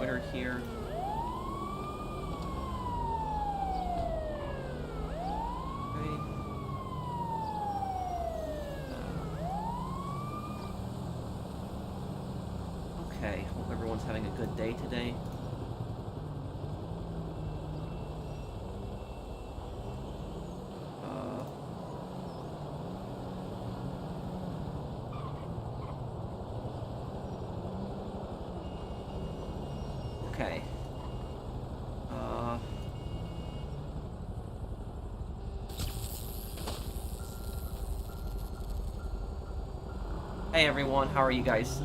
Twitter here. Okay, hope everyone's having a good day today. Okay. Hey everyone, how are you guys?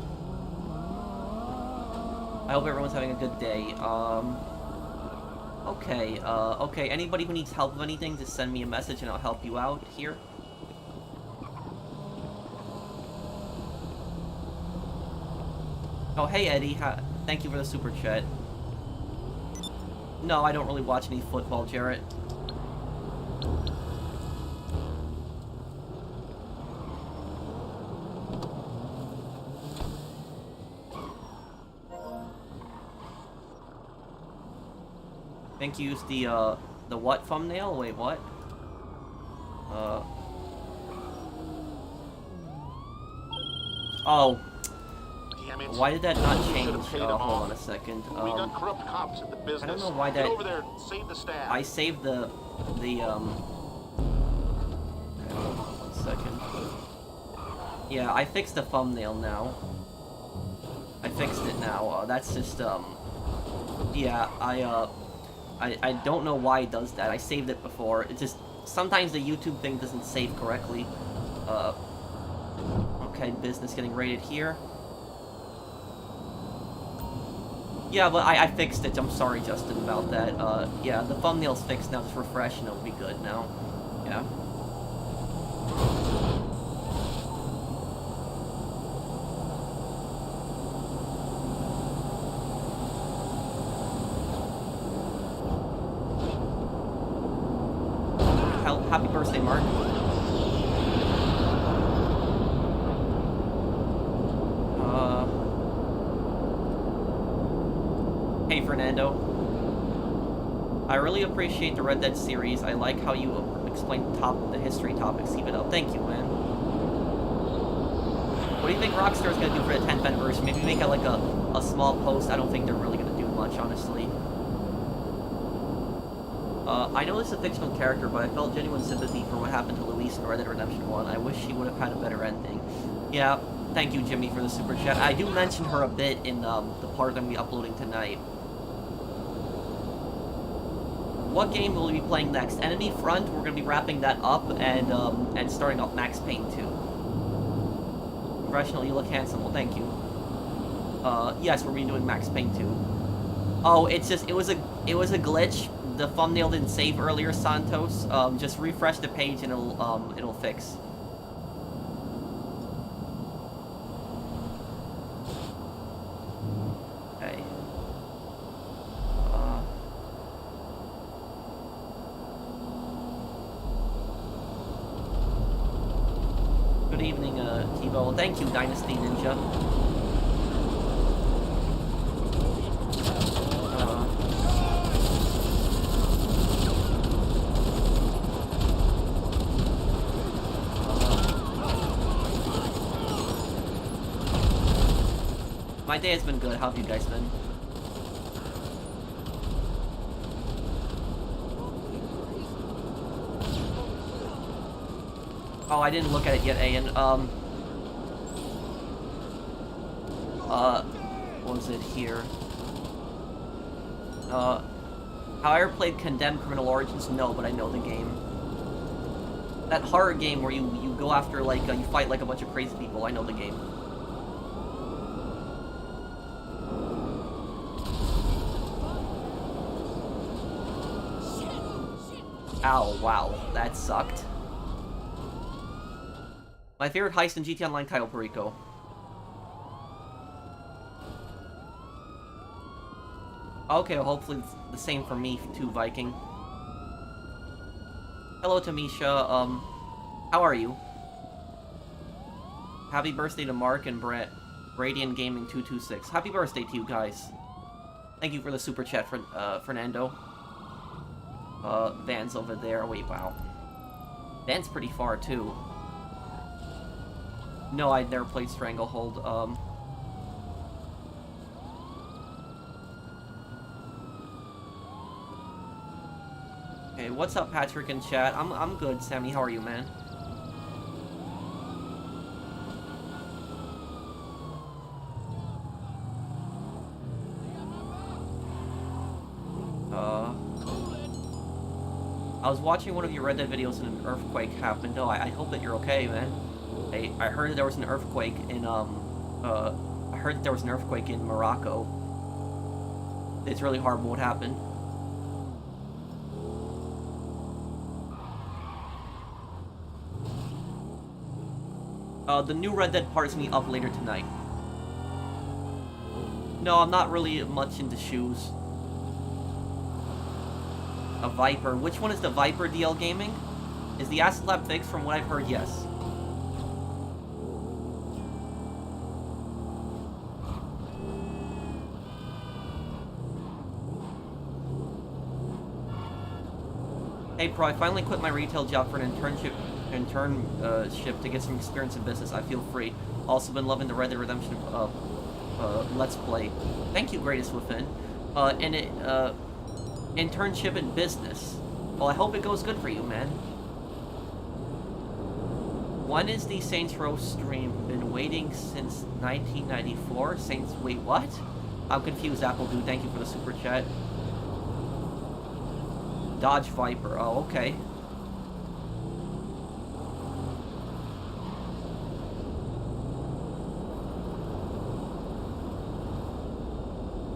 I hope everyone's having a good day. Okay, anybody who needs help with anything, just send me a message and I'll help you out here. Oh, hey Eddie, thank you for the super chat. No, I don't really watch any football, Jarrett. I think you used the what thumbnail? Wait, what? Oh. Damn it. Why did that not change? Hold on a second. We got corrupt cops at the business. I don't know why that... Get over there and save the staff. I saved the okay, hold on 1 second. Yeah, I fixed the thumbnail now. I fixed it now. That's just, yeah, I don't know why it does that. I saved it before. It just, sometimes the YouTube thing doesn't save correctly. Okay, business getting raided here. Yeah, but I fixed it. I'm sorry, Justin, about that. Yeah, the thumbnail's fixed now. Just refresh and it'll be good now. Yeah. Happy birthday, Mark. Hey, Fernando. I really appreciate the Red Dead series. I like how you explain the history topics. Keep it up. Thank you, man. What do you think Rockstar's gonna do for the 10th anniversary? Maybe make it like a small post. I don't think they're really gonna do much, honestly. I know this is a fictional character, but I felt genuine sympathy for what happened to Luis in Red Dead Redemption 1. I wish she would have had a better ending. Yeah, thank you, Jimmy, for the super chat. I do mention her a bit in the part that I'm be uploading tonight. What game will we be playing next? Enemy Front, we're going to be wrapping that up, and starting off Max Payne 2. Professional, you look handsome. Well, thank you. Yes, we're doing Max Payne 2. Oh, it's just, it was a glitch. The thumbnail didn't save earlier, Santos. Just refresh the page and it'll fix. Okay. Good evening, T-Bo. Thank you, Dynasty Ninja. My day has been good. How have you guys been? Oh, I didn't look at it yet, Ayan. What was it here? Have I ever played Condemned Criminal Origins? No, but I know the game. That horror game where you go after, like, you fight, like, a bunch of crazy people. I know the game. Ow, wow, that sucked. My favorite heist in GT Online, Cayo Perico. Okay, well, hopefully it's the same for me too, Viking. Hello, Tamisha. How are you? Happy birthday to Mark and Brett. Radiant Gaming 226. Happy birthday to you guys. Thank you for the super chat, Fernando. Van's over there. Wait, wow. Van's pretty far, too. No, I'd never played Stranglehold. Hey, what's up, Patrick in chat? I'm good, Sammy. How are you, man? I was watching one of your Red Dead videos and an earthquake happened. Oh, I hope that you're okay, man. I heard there was an earthquake in, I heard there was an earthquake in Morocco. It's really horrible what happened. The new Red Dead part is going to be up later tonight. No, I'm not really much into shoes. A Viper. Which one is the Viper DL Gaming? Is the Acid Lab fixed? From what I've heard, yes. Hey, Pro, I finally quit my retail job for an internship to get some experience in business. I feel free. Also been loving the Red Dead Redemption Let's Play. Thank you, Greatest Within. Internship in business. Well, I hope it goes good for you, man. When is the Saints Row stream? Been waiting since 1994? Saints... Wait, what? I'm confused, Apple Dude. Thank you for the super chat. Dodge Viper. Oh, okay.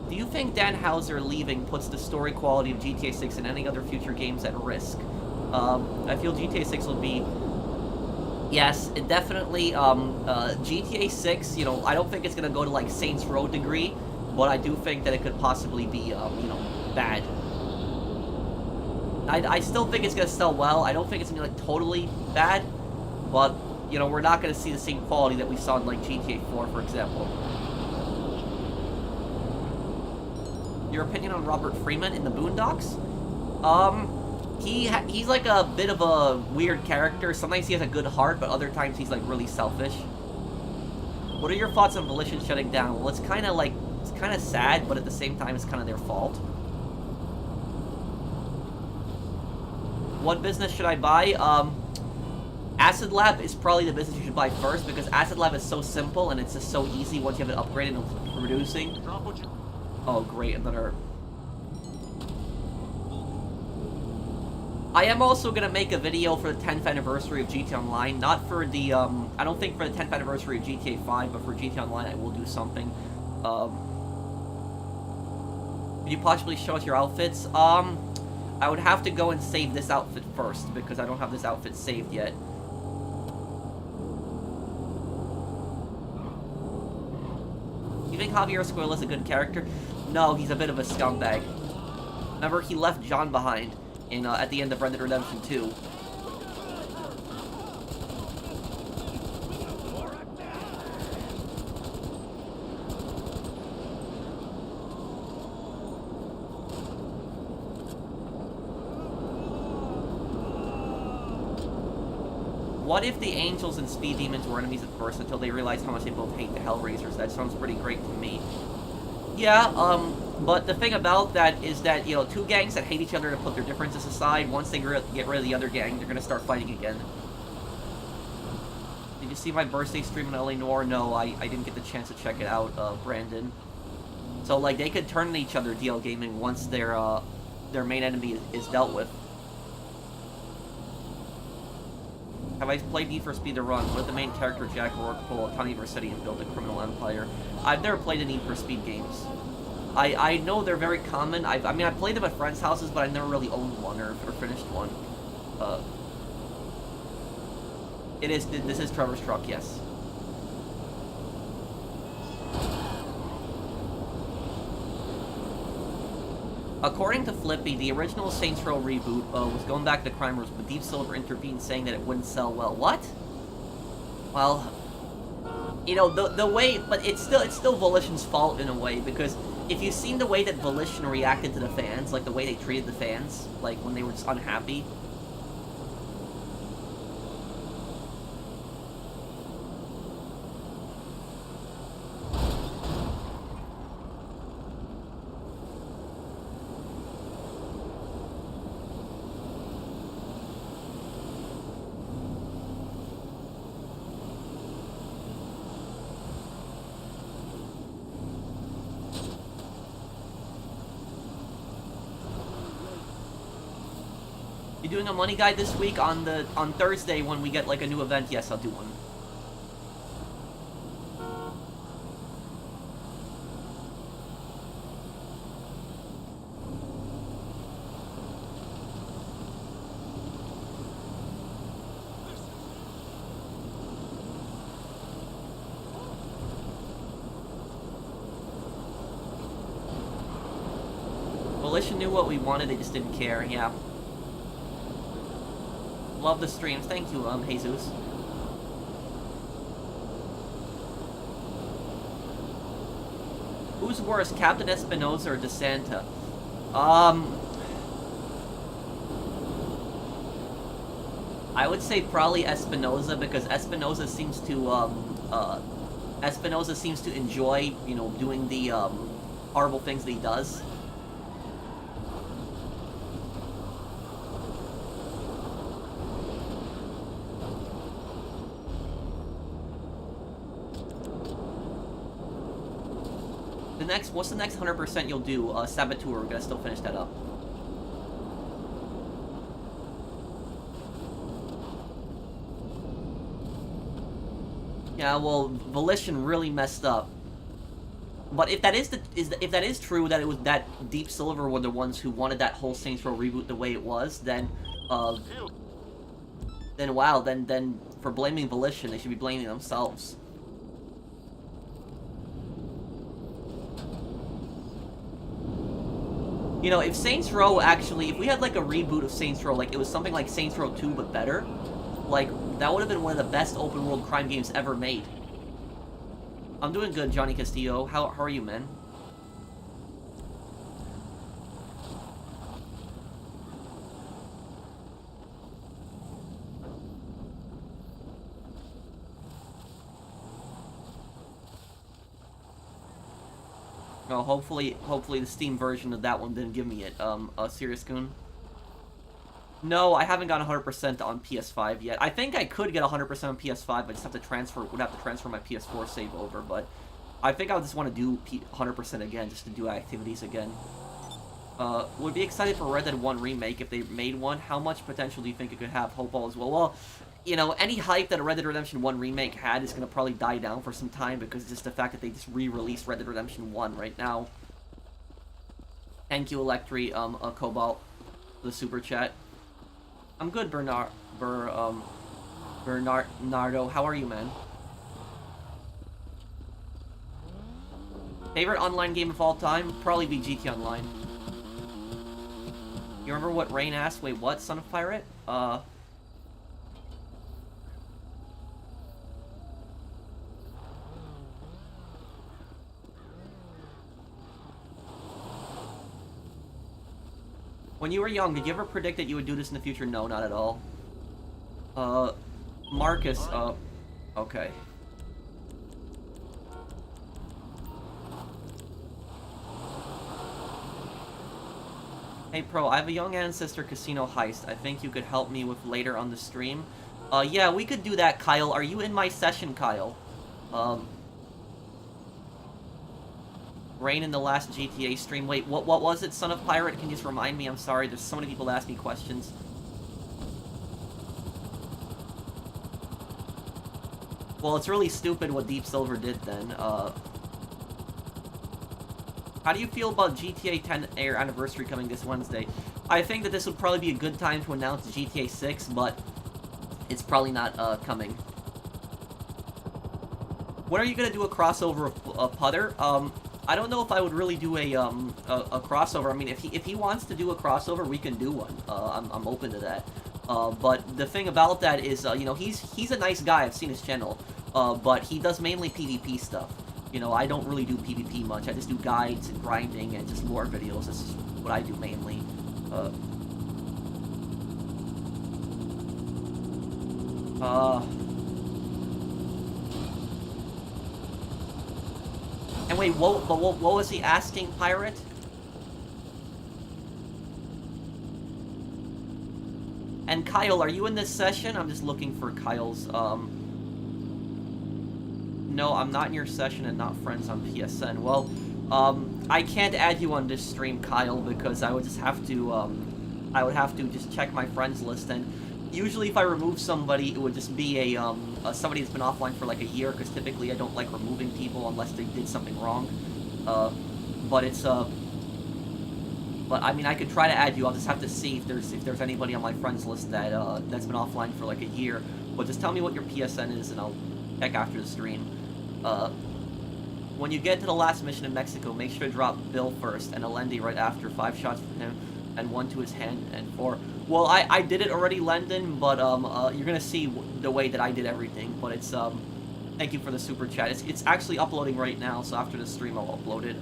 Do you think Dan Houser leaving puts the story quality of GTA 6 and any other future games at risk? I feel GTA 6 will be... Yes, it definitely, GTA 6, you know, I don't think it's gonna go to, like, Saints Row degree, but I do think that it could possibly be, you know, bad. I still think it's gonna sell well. I don't think it's gonna be, like, totally bad, but, you know, we're not gonna see the same quality that we saw in, like, GTA 4, for example. Your opinion on Robert Freeman in the Boondocks? He's like a bit of a weird character. Sometimes he has a good heart, but other times he's like really selfish. What are your thoughts on Volition shutting down? Well, it's kind of sad, but at the same time, it's kind of their fault. What business should I buy? Acid Lab is probably the business you should buy first, because Acid Lab is so simple and it's just so easy once you have it upgraded and producing. Oh, great, another... I am also gonna make a video for the 10th anniversary of GTA Online, not for the, I don't think for the 10th anniversary of GTA 5, but for GTA Online I will do something. Could you possibly show us your outfits? I would have to go and save this outfit first, because I don't have this outfit saved yet. You think Javier Escuela is a good character? No, he's a bit of a scumbag. Remember, he left John behind in at the end of Red Dead Redemption 2. What if the Angels and Speed Demons were enemies at first until they realized how much they both hate the Hellraisers? That sounds pretty great to me. Yeah, but the thing about that is that, you know, two gangs that hate each other to put their differences aside, once they get rid of the other gang, they're gonna start fighting again. Did you see my birthday stream in LA Noire? No, I didn't get the chance to check it out, Brandon. So, like, they could turn on each other, DL Gaming, once their main enemy is dealt with. Have I played Need for Speed to Run? What did the main character Jack O'Rourke pull a Tommy Vercetti and build a criminal empire? I've never played the Need for Speed games. I know they're very common. I mean, I played them at friends' houses, but I never really owned one or finished one. This is Trevor's truck, yes. According to Flippy, the original Saints Row reboot was going back to crime rules, but Deep Silver intervened, saying that it wouldn't sell well. What? Well, you know, the way, but it's still Volition's fault in a way, because if you've seen the way that Volition reacted to the fans, like the way they treated the fans, like when they were just unhappy. You doing a money guide this week on Thursday when we get like a new event? Yes, I'll do one. Volition knew what we wanted, they just didn't care, yeah. Love the streams. Thank you, Jesus. Who's worse, Captain Espinosa or DeSanta? I would say probably Espinosa, because Espinosa seems to enjoy, you know, doing the horrible things that he does. What's the next 100% you'll do? Saboteur, we're gonna still finish that up. Yeah, well, Volition really messed up. But if that if that is true, that it was that Deep Silver were the ones who wanted that whole Saints Row reboot the way it was, then wow, then for blaming Volition, they should be blaming themselves. You know, if Saints Row actually, if we had like a reboot of Saints Row, like it was something like Saints Row 2 but better, like that would have been one of the best open world crime games ever made. I'm doing good, Johnny Castillo. How are you, man? No, hopefully the Steam version of that one didn't give me it. Serious Goon. No, I haven't got 100% on PS5 yet. I think I could get 100% on PS5. I just have to transfer. Would have to transfer my PS4 save over, but I think I would just want to do 100% again, just to do activities again. Would be excited for Red Dead 1 remake if they made one. How much potential do you think it could have? Hope all as well. Well, you know, any hype that a Red Dead Redemption 1 remake had is going to probably die down for some time because just the fact that they just re-released Red Dead Redemption 1 right now. Thank you, Electri, Cobalt, for the super chat. I'm good, Bernardo. How are you, man? Favorite online game of all time? Probably be GT Online. You remember what Rain asked? Wait, what? Son of Pirate? When you were young, did you ever predict that you would do this in the future? No, not at all. Marcus, okay. Hey, Pro, I have a young ancestor casino heist. I think you could help me with later on the stream. Yeah, we could do that, Kyle. Are you in my session, Kyle? Rain in the last GTA stream. Wait, what was it, Son of Pirate? Can you just remind me? I'm sorry, there's so many people that ask me questions. Well, it's really stupid what Deep Silver did then. How do you feel about GTA 10 Air Anniversary coming this Wednesday? I think that this would probably be a good time to announce GTA 6, but it's probably not coming. When are you gonna do a crossover of Putter? I don't know if I would really do a crossover. I mean, if he wants to do a crossover, we can do one. I'm open to that. But the thing about that is, you know, he's a nice guy. I've seen his channel, but he does mainly PvP stuff. You know, I don't really do PvP much. I just do guides and grinding and just lore videos. This is what I do mainly. And wait, what was he asking, Pirate? And Kyle, are you in this session? I'm just looking for Kyle's, No, I'm not in your session and not friends on PSN. Well, I can't add you on this stream, Kyle, because I would just have to, I would have to just check my friends list, and usually if I remove somebody, it would just be somebody that's been offline for like a year, because typically I don't like removing people unless they did something wrong. But I mean, I could try to add you. I'll just have to see if there's anybody on my friends list that that's been offline for like a year. But just tell me what your PSN is, and I'll check after the stream. When you get to the last mission in Mexico, make sure to drop Bill first and Alendi right after. 5 shots from him and 1 to his hand and 4. Well, I did it already, Lendon, but you're gonna see the way that I did everything. But it's thank you for the super chat. It's actually uploading right now, so after the stream I'll upload it.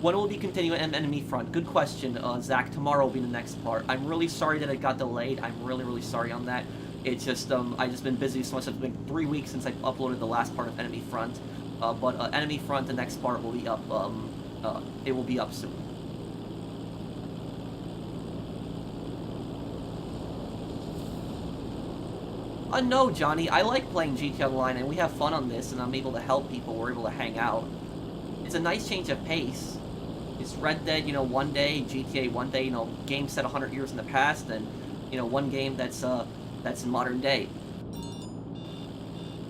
When will we continue enemy front? Good question, Zach. Tomorrow will be the next part. I'm really sorry that it got delayed. I'm really sorry on that. It's just, I just been busy so much. It's been 3 weeks since I uploaded the last part of Enemy Front. But Enemy Front, the next part will be up, it will be up soon. No, Johnny, I like playing GTA Online, and we have fun on this, and I'm able to help people. We're able to hang out. It's a nice change of pace. It's Red Dead, you know, one day, GTA one day, you know, game set 100 years in the past, and, you know, one game that's in modern day.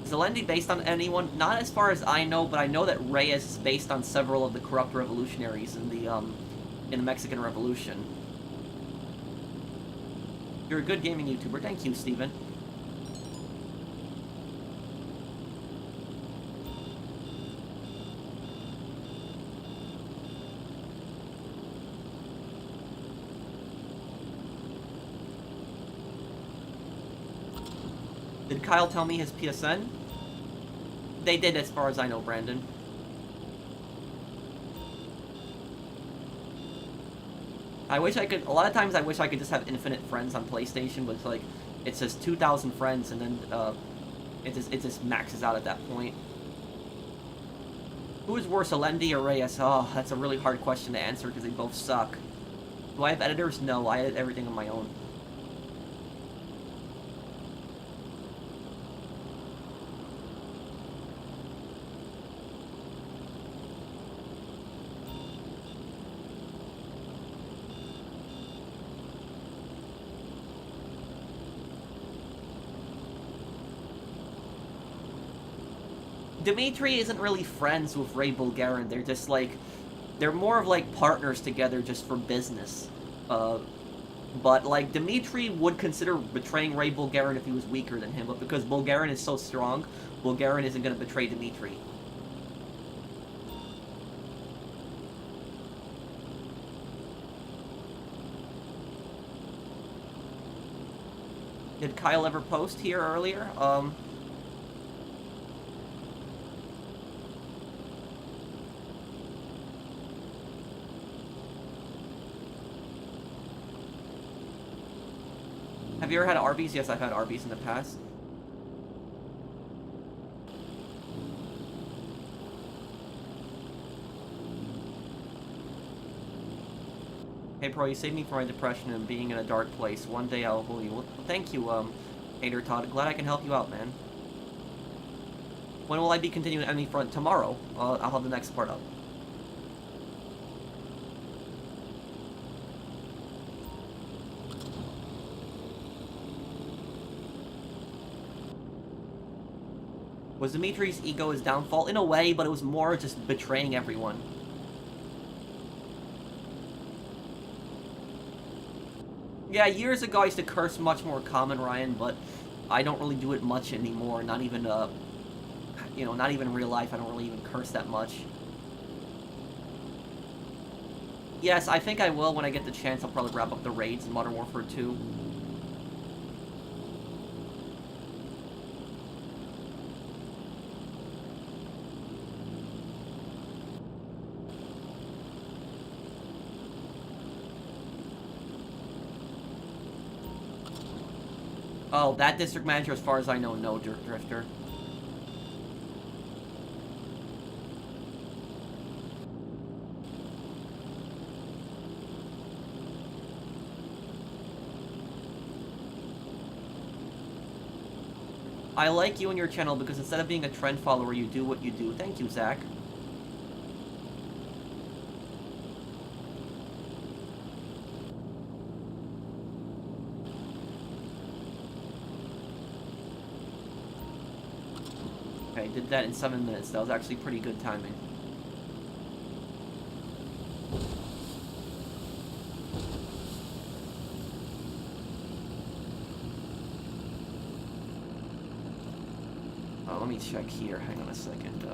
Is Alendi based on anyone? Not as far as I know, but I know that Reyes is based on several of the corrupt revolutionaries in the Mexican Revolution. You're a good gaming YouTuber. Thank you, Steven. Did Kyle tell me his PSN? They did, as far as I know, Brandon. I wish I could, a lot of times I wish I could just have infinite friends on PlayStation, but it's like, it says 2,000 friends, and then, it just maxes out at that point. Who is worse, Alendi or Reyes? Oh, that's a really hard question to answer, because they both suck. Do I have editors? No, I edit everything on my own. Dimitri isn't really friends with Ray Bulgarin. They're just like, they're more of like partners together just for business. But like Dimitri would consider betraying Ray Bulgarin if he was weaker than him, but because Bulgarin is so strong, Bulgarin isn't going to betray Dimitri. Did Kyle ever post here earlier? Have you ever had Arby's? Yes, I've had Arby's in the past. Hey, Pro, you saved me from my depression and being in a dark place. One day I'll bully you. Well, thank you, Hater Todd. Glad I can help you out, man. When will I be continuing Enemy Front? Tomorrow. I'll have the next part up. Was Dimitri's ego his downfall? In a way, but it was more just betraying everyone. Yeah, years ago I used to curse much more common, Ryan, but I don't really do it much anymore. Not even, you know, not even in real life. I don't really even curse that much. Yes, I think I will when I get the chance. I'll probably wrap up the raids in Modern Warfare 2. Oh, that district manager, as far as I know, no, Drifter. I like you and your channel because instead of being a trend follower, you do what you do. Thank you, Zach. Okay, did that in 7 minutes. That was actually pretty good timing. Let me check here. Hang on a second.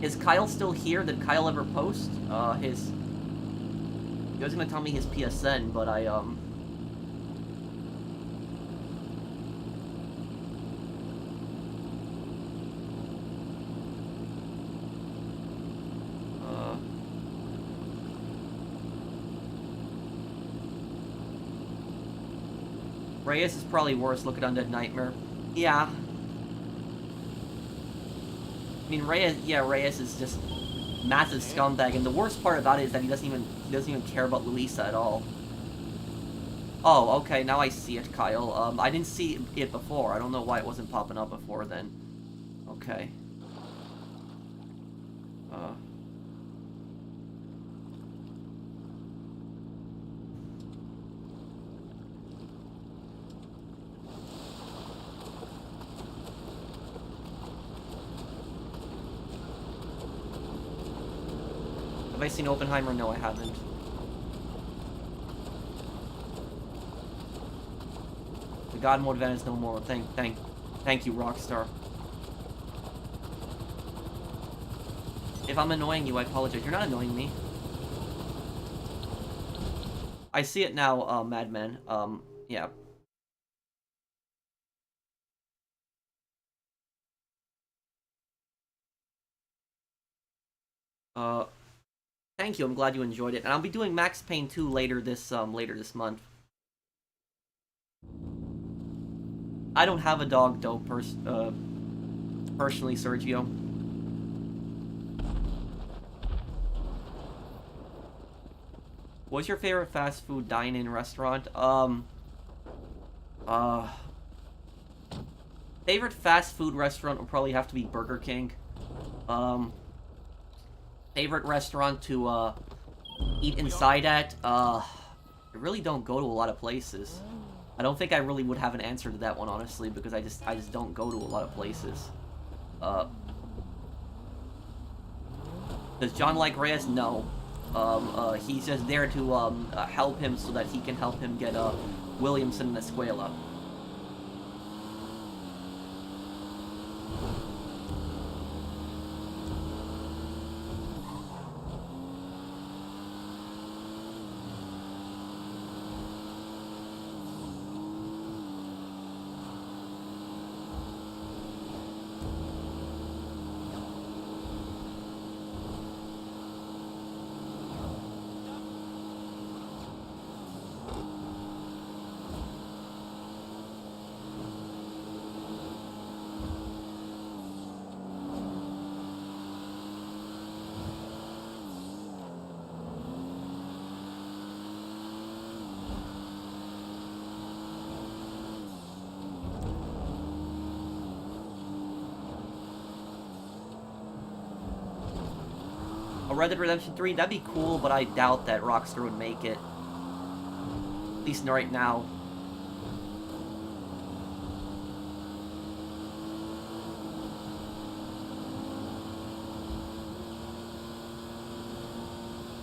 Is Kyle still here? Did Kyle ever post? He was gonna tell me his PSN, but Reyes is probably worse. Look at Undead Nightmare. Yeah. I mean, Reyes is just massive scumbag, and the worst part about it is that he doesn't even care about Luisa at all. Oh, okay, now I see it, Kyle. I didn't see it before. I don't know why it wasn't popping up before then. Okay. Have I seen Oppenheimer? No, I haven't. The God mode event is no more. Thank you, Rockstar. If I'm annoying you, I apologize. You're not annoying me. I see it now, Madman. Yeah. Thank you. I'm glad you enjoyed it, and I'll be doing Max Payne 2 later this month. I don't have a dog though, personally, Sergio. What's your favorite fast food dine-in restaurant? Favorite fast food restaurant would probably have to be Burger King. Favorite restaurant to eat inside at? I really don't go to a lot of places. I don't think I really would have an answer to that one, honestly, because I just don't go to a lot of places. Does John like Reyes? No. He's just there to help him so that he can help him get Williamson and Escuela. Red Dead Redemption 3, that'd be cool, but I doubt that Rockstar would make it. At least right now.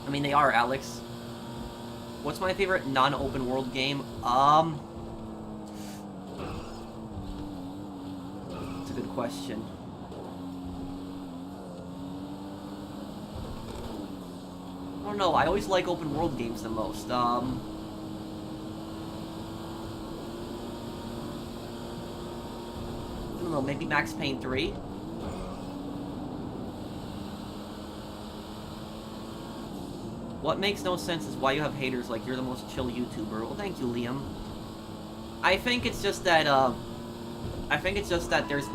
I mean, they are, Alex. What's my favorite non-open world game? It's a good question. I don't know, I always like open world games the most. I don't know, maybe Max Payne 3? What makes no sense is why you have haters like you're the most chill YouTuber. Well, thank you, Liam. I think it's just that,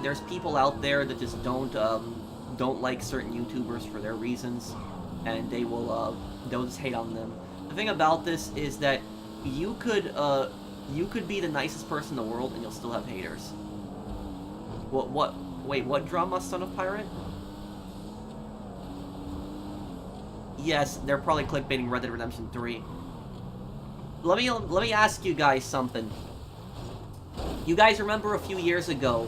there's people out there that just don't like certain YouTubers for their reasons, and they'll just hate on them. The thing about this is that you could be the nicest person in the world and you'll still have haters. Wait, what drama, Son of Pirate? Yes, they're probably clickbaiting Red Dead Redemption 3. Let me ask you guys something. You guys remember a few years ago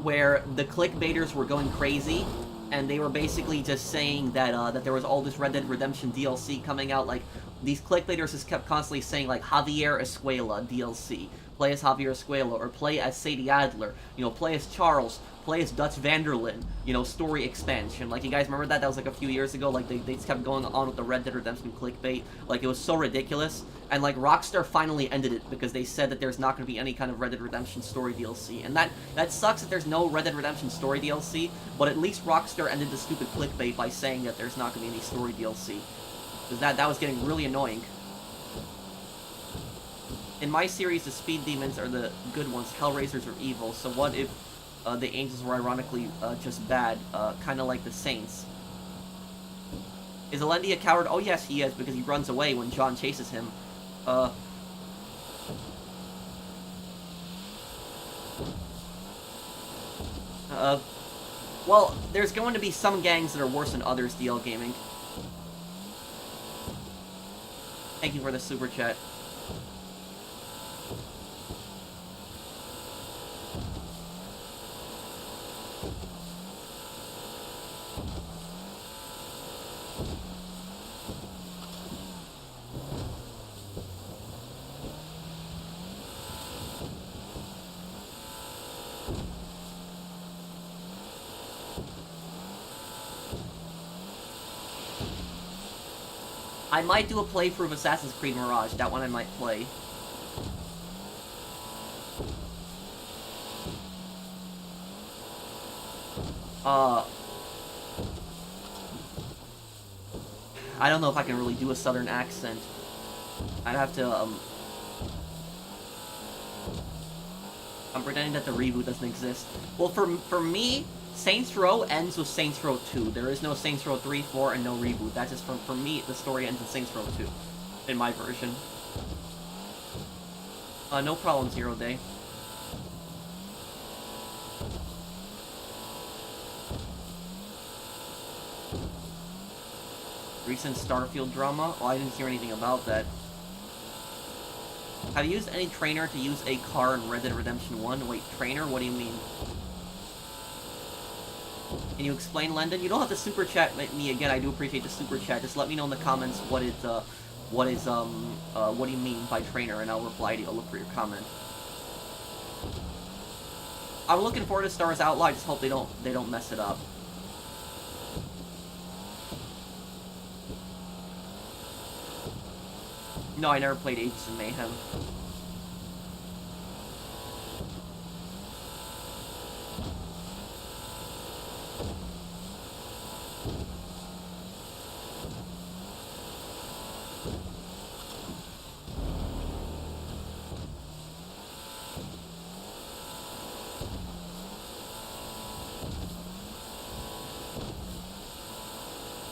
where the clickbaiters were going crazy, and they were basically just saying that that there was all this Red Dead Redemption DLC coming out. Like, these clickbaiters just kept constantly saying, like, Javier Escuela DLC. Play as Javier Escuela, or play as Sadie Adler. You know, play as Charles. Play as Dutch Vanderlyn. You know, story expansion. Like, you guys remember that? That was like a few years ago. Like, they just kept going on with the Red Dead Redemption clickbait. Like, it was so ridiculous. And, like, Rockstar finally ended it because they said that there's not going to be any kind of Red Dead Redemption story DLC. And that sucks that there's no Red Dead Redemption story DLC, but at least Rockstar ended the stupid clickbait by saying that there's not going to be any story DLC. Because that was getting really annoying. In my series, the Speed Demons are the good ones, Hellraisers are evil, so what if the Angels were ironically just bad, kind of like the Saints? Is Alendi a coward? Oh yes, he is, because he runs away when John chases him. Well, there's going to be some gangs that are worse than others, DL Gaming. Thank you for the super chat. I might do a playthrough of Assassin's Creed Mirage. That one I might play. I don't know if I can really do a southern accent. I'd have to, I'm pretending that the reboot doesn't exist. Well, for me, Saints Row ends with Saints Row 2. There is no Saints Row 3, 4, and no reboot. That's just for me, the story ends in Saints Row 2. In my version. No problem, Zero Day. Recent Starfield drama? Oh, I didn't hear anything about that. Have you used any trainer to use a car in Red Dead Redemption 1? Wait, trainer? What do you mean? Can you explain, Lendon? You don't have to super chat me again. I do appreciate the super chat. Just let me know in the comments what do you mean by trainer, and I'll reply to you. I'll look for your comment. I'm looking forward to Star Wars Outlaw. I just hope they don't mess it up. No, I never played Ages of Mayhem.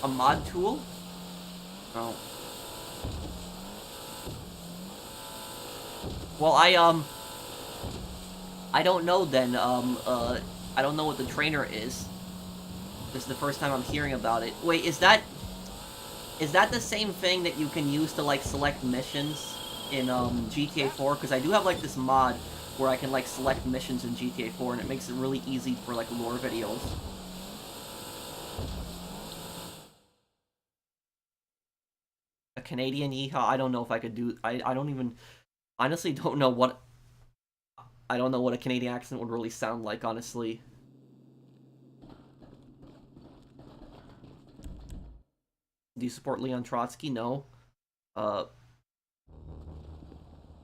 A mod tool? Oh. Well, I don't know then, I don't know what the trainer is. This is the first time I'm hearing about it. Wait, is that the same thing that you can use to, like, select missions in, GTA 4? Because I do have, like, this mod where I can, like, select missions in GTA 4, and it makes it really easy for, like, lore videos. A Canadian yeehaw? I don't know if I could do... I don't even... Honestly, don't know what... I don't know what a Canadian accent would really sound like, honestly. Do you support Leon Trotsky? No. You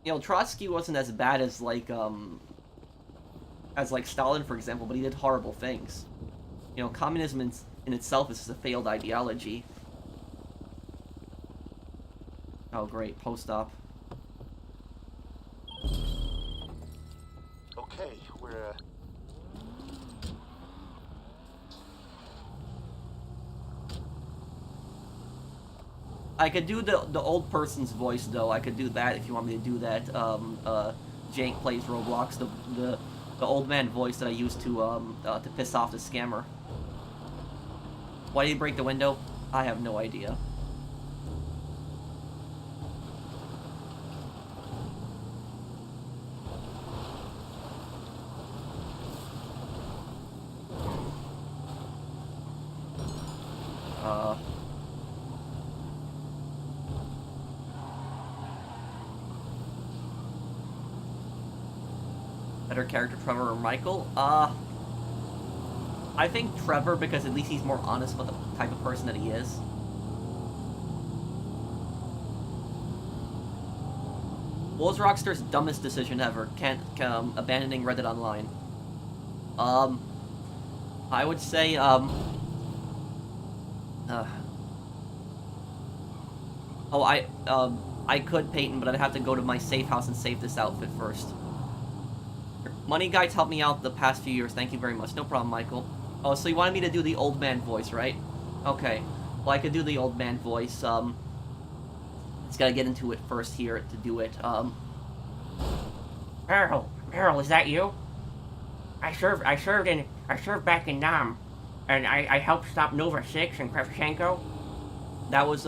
know, Trotsky wasn't as bad as, like, as like Stalin, for example, but he did horrible things. You know, communism in itself is just a failed ideology. Oh, great, post-op. Okay, we're I could do the old person's voice though. I could do that if you want me to do that. Jake plays Roblox. The old man voice that I used to piss off the scammer. Why did he break the window? I have no idea. Better character, Trevor or Michael? I think Trevor, because at least he's more honest about the type of person that he is. What was Rockstar's dumbest decision ever? Abandoning Reddit Online. I would say, I could, Peyton, but I'd have to go to my safe house and save this outfit first. Money Guides helped me out the past few years. Thank you very much. No problem, Michael. Oh, so you wanted me to do the old man voice, right? Okay. Well, I could do the old man voice. Just gotta get into it first here to do it. Errol, is that you? I served back in Nam, and I helped stop Nova 6 and Kravchenko. That was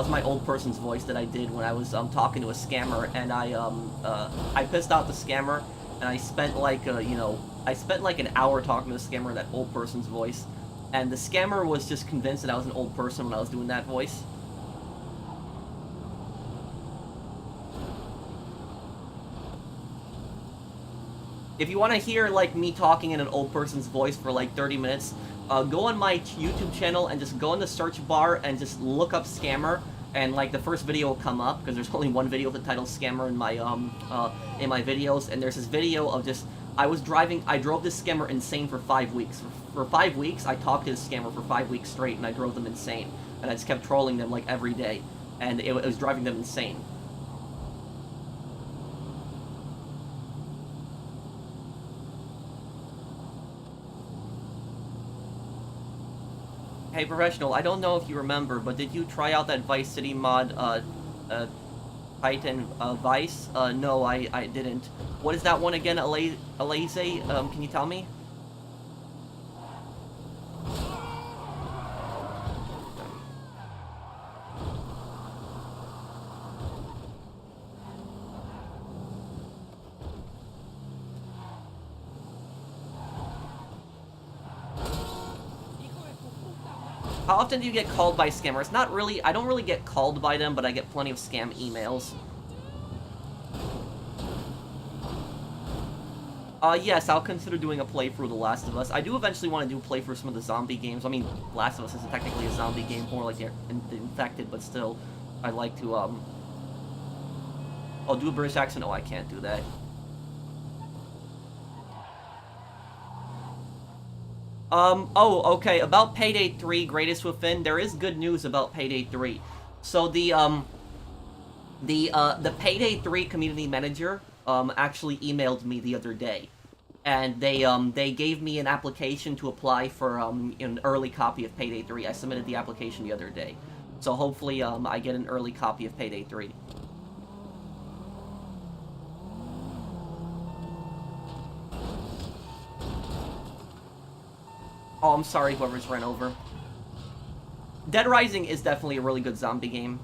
my old person's voice that I did when I was talking to a scammer, and I pissed out the scammer, and I spent like an hour talking to the scammer in that old person's voice, and the scammer was just convinced that I was an old person when I was doing that voice. If you want to hear like me talking in an old person's voice for like 30 minutes, go on my YouTube channel and just go in the search bar and just look up scammer, and like the first video will come up because there's only one video with the title scammer in my videos, and there's this video of just I drove this scammer insane for 5 weeks. For 5 weeks, I talked to this scammer for 5 weeks straight, and I drove them insane, and I just kept trolling them like every day, and it was driving them insane. Hey, Professional, I don't know if you remember, but did you try out that Vice City mod, Titan Vice? No, I didn't. What is that one again, Alaze? Can you tell me? How often do you get called by scammers? Not really. I don't really get called by them, but I get plenty of scam emails. Yes, I'll consider doing a playthrough of The Last of Us. I do eventually want to do a playthrough of some of the zombie games. I mean, Last of Us isn't technically a zombie game, more like the Infected, but still, I'd like to, I'll do a British accent. Oh, I can't do that. Oh, okay, about Payday 3, Greatest Within, there is good news about Payday 3. So the Payday 3 community manager, actually emailed me the other day. And they gave me an application to apply for, an early copy of Payday 3. I submitted the application the other day. So hopefully, I get an early copy of Payday 3. Oh, I'm sorry, whoever's ran over. Dead Rising is definitely a really good zombie game.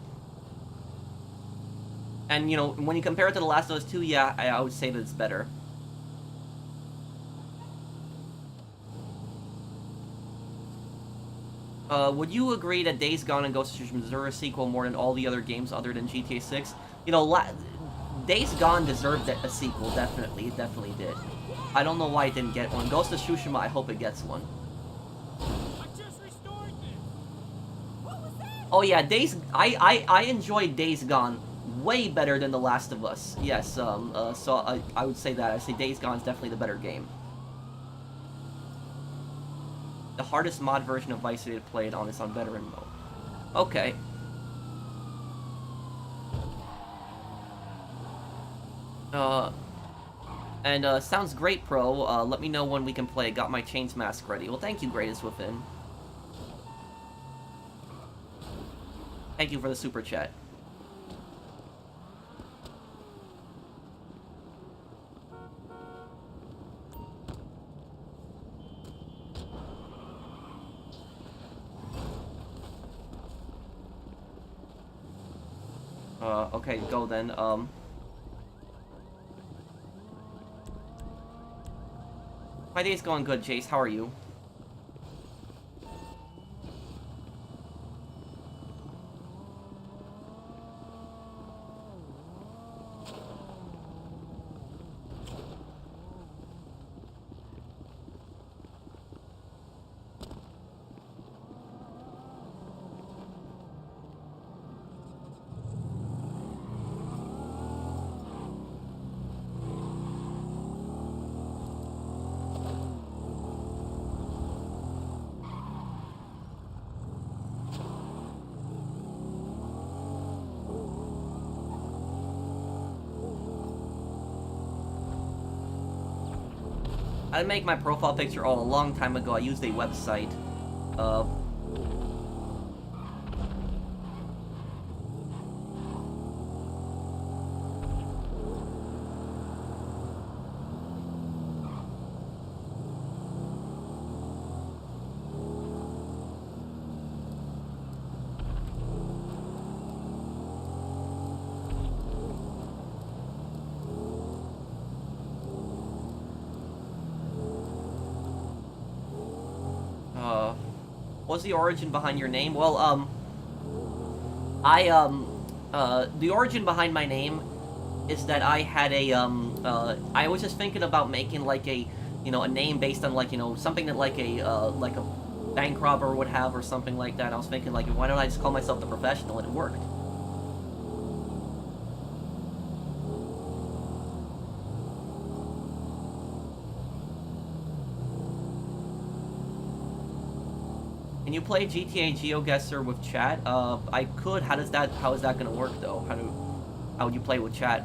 And, you know, when you compare it to The Last of Us 2, yeah, I would say that it's better. Would you agree that Days Gone and Ghost of Tsushima deserve a sequel more than all the other games other than GTA 6? You know, Days Gone deserved a sequel, definitely. It definitely did. I don't know why it didn't get one. Ghost of Tsushima, I hope it gets one. Oh yeah, I enjoyed Days Gone way better than The Last of Us. Yes, so I would say that. I'd say Days Gone is definitely the better game. The hardest mod version of Vice City to play it on is on veteran mode. Okay. Sounds great, Pro. Let me know when we can play. Got my Chains Mask ready. Well, thank you, Greatest Within. Thank you for the super chat. Okay, go then. My day's going good, Jace. How are you? I make my profile picture a long time ago. I used a website. What's the origin behind your name? Well, the origin behind my name is that I had a, I was just thinking about making, like, a, a name based on, like, something that, like a bank robber would have or something like that. I was thinking, like, why don't I just call myself The Professional, and it worked. Can you play GTA GeoGuessr with chat? I could. How is that gonna work though? How would you play with chat?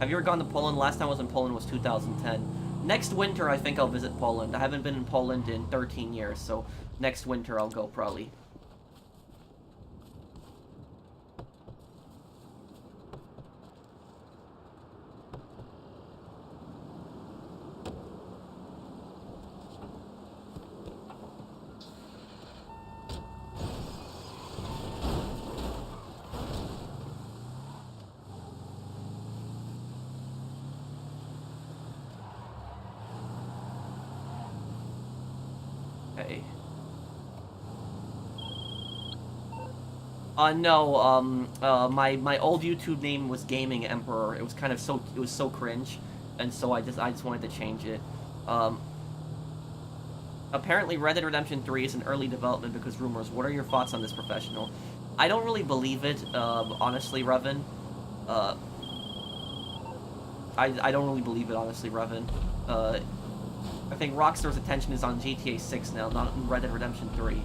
Have you ever gone to Poland? Last time I was in Poland was 2010. Next winter, I think I'll visit Poland. I haven't been in Poland in 13 years, so next winter I'll go probably. No, my old YouTube name was Gaming Emperor. It was kind of so cringe, and so I just wanted to change it. Apparently Red Dead Redemption 3 is in early development because rumors. What are your thoughts on this, Professional? I don't really believe it, honestly, Revan. I don't really believe it, honestly, Revan. I think Rockstar's attention is on GTA 6 now, not on Red Dead Redemption 3.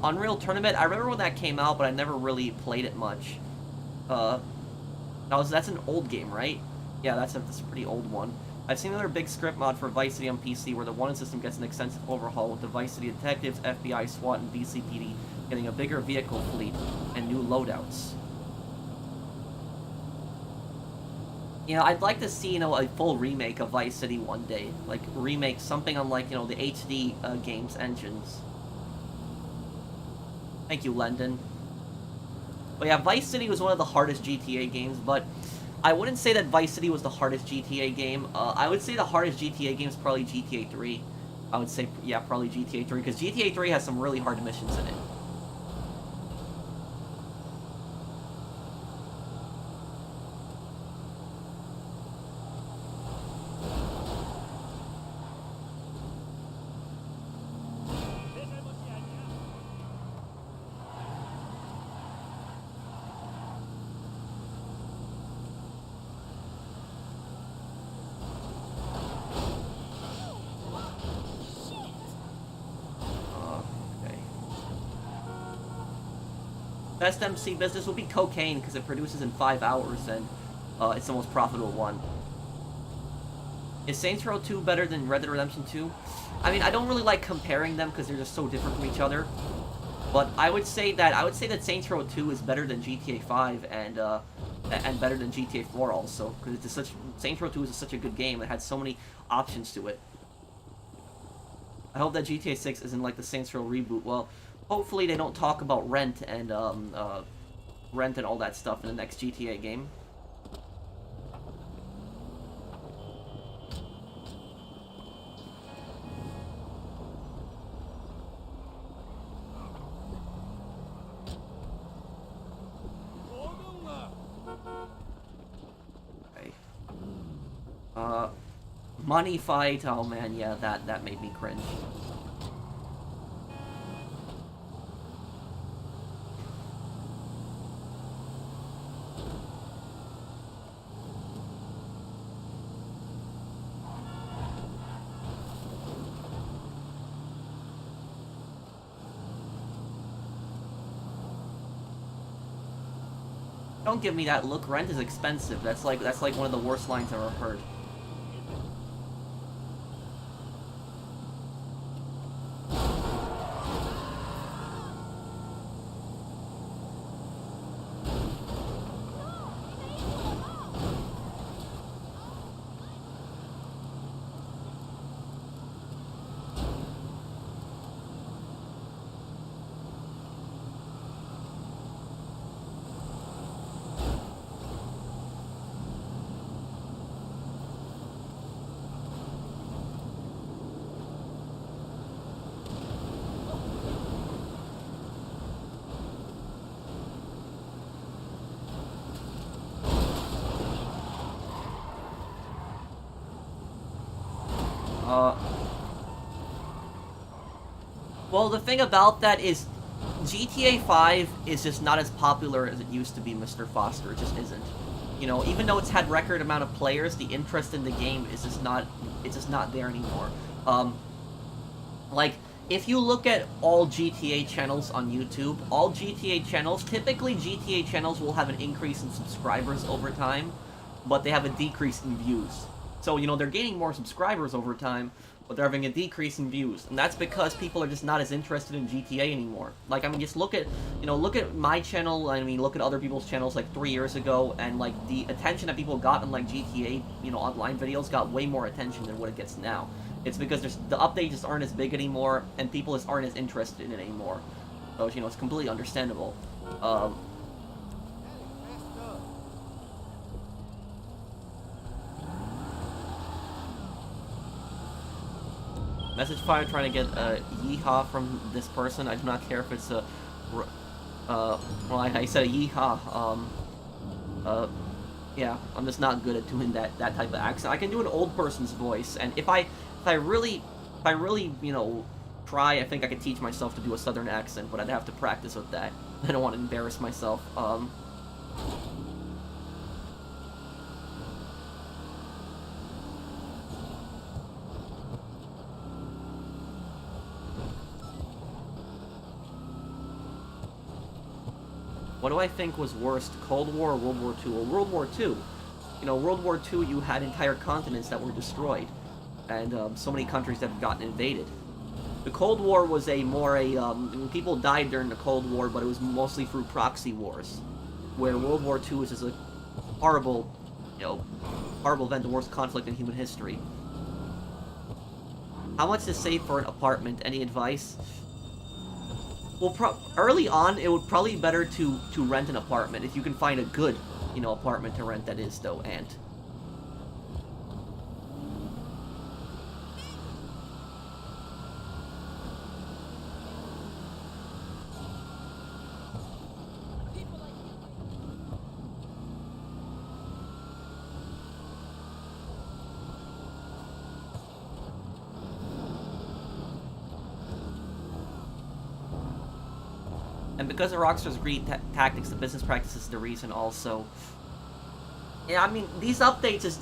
Unreal Tournament, I remember when that came out, but I never really played it much. That's an old game, right? Yeah, that's a pretty old one. I've seen another big script mod for Vice City on PC where the wanted system gets an extensive overhaul with the Vice City detectives, FBI, SWAT, and BCPD getting a bigger vehicle fleet and new loadouts. I'd like to see, a full remake of Vice City one day. Like, remake something on, like, the HD games engines. Thank you, Lendon. But yeah, Vice City was one of the hardest GTA games, but I wouldn't say that Vice City was the hardest GTA game. I would say the hardest GTA game is probably GTA 3. I would say, yeah, probably GTA 3, because GTA 3 has some really hard missions in it. Best MC business would be cocaine because it produces in 5 hours and it's the most profitable one. Is Saints Row 2 better than Red Dead Redemption 2? I mean, I don't really like comparing them because they're just so different from each other. But I would say that Saints Row 2 is better than GTA 5 and better than GTA 4 also, because Saints Row 2 is such a good game. It had so many options to it. I hope that GTA 6 isn't like the Saints Row reboot. Well, hopefully they don't talk about rent and all that stuff in the next GTA game. Money fight, oh man, yeah, that made me cringe. Don't give me that look, rent is expensive. That's like one of the worst lines I've ever heard. Well, the thing about that is GTA 5 is just not as popular as it used to be, Mr. Foster. It just isn't. You know, even though it's had record amount of players, the interest in the game is just not, it's just not there anymore. Like, if you look at all GTA channels on YouTube, all GTA channels, typically GTA channels will have an increase in subscribers over time, but they have a decrease in views. So, you know, they're gaining more subscribers over time, but they're having a decrease in views. And that's because people are just not as interested in GTA anymore. Like, I mean, just look at, you know, look at my channel, I mean, look at other people's channels like 3 years ago, and, like, the attention that people got on, like, GTA, you know, online videos got way more attention than what it gets now. It's because the updates just aren't as big anymore, and people just aren't as interested in it anymore. So, you know, it's completely understandable. Message fire trying to get a yeehaw from this person. I do not care if it's a, well, I said a yeehaw. Yeah, I'm just not good at doing that type of accent. I can do an old person's voice, and if I really, you know, try, I think I could teach myself to do a southern accent, but I'd have to practice with that. I don't want to embarrass myself. What do I think was worst, Cold War or World War II? Well, World War II. You know, World War II, you had entire continents that were destroyed, and so many countries that had gotten invaded. The Cold War was people died during the Cold War, but it was mostly through proxy wars, where World War II is just a horrible, you know, horrible event, the worst conflict in human history. How much to save for an apartment? Any advice? Well, early on, it would probably be better to rent an apartment, if you can find a good, you know, apartment to rent, that is, though, Ant. And because of Rockstar's greed tactics, the business practices is the reason also. Yeah, I mean, these updates is...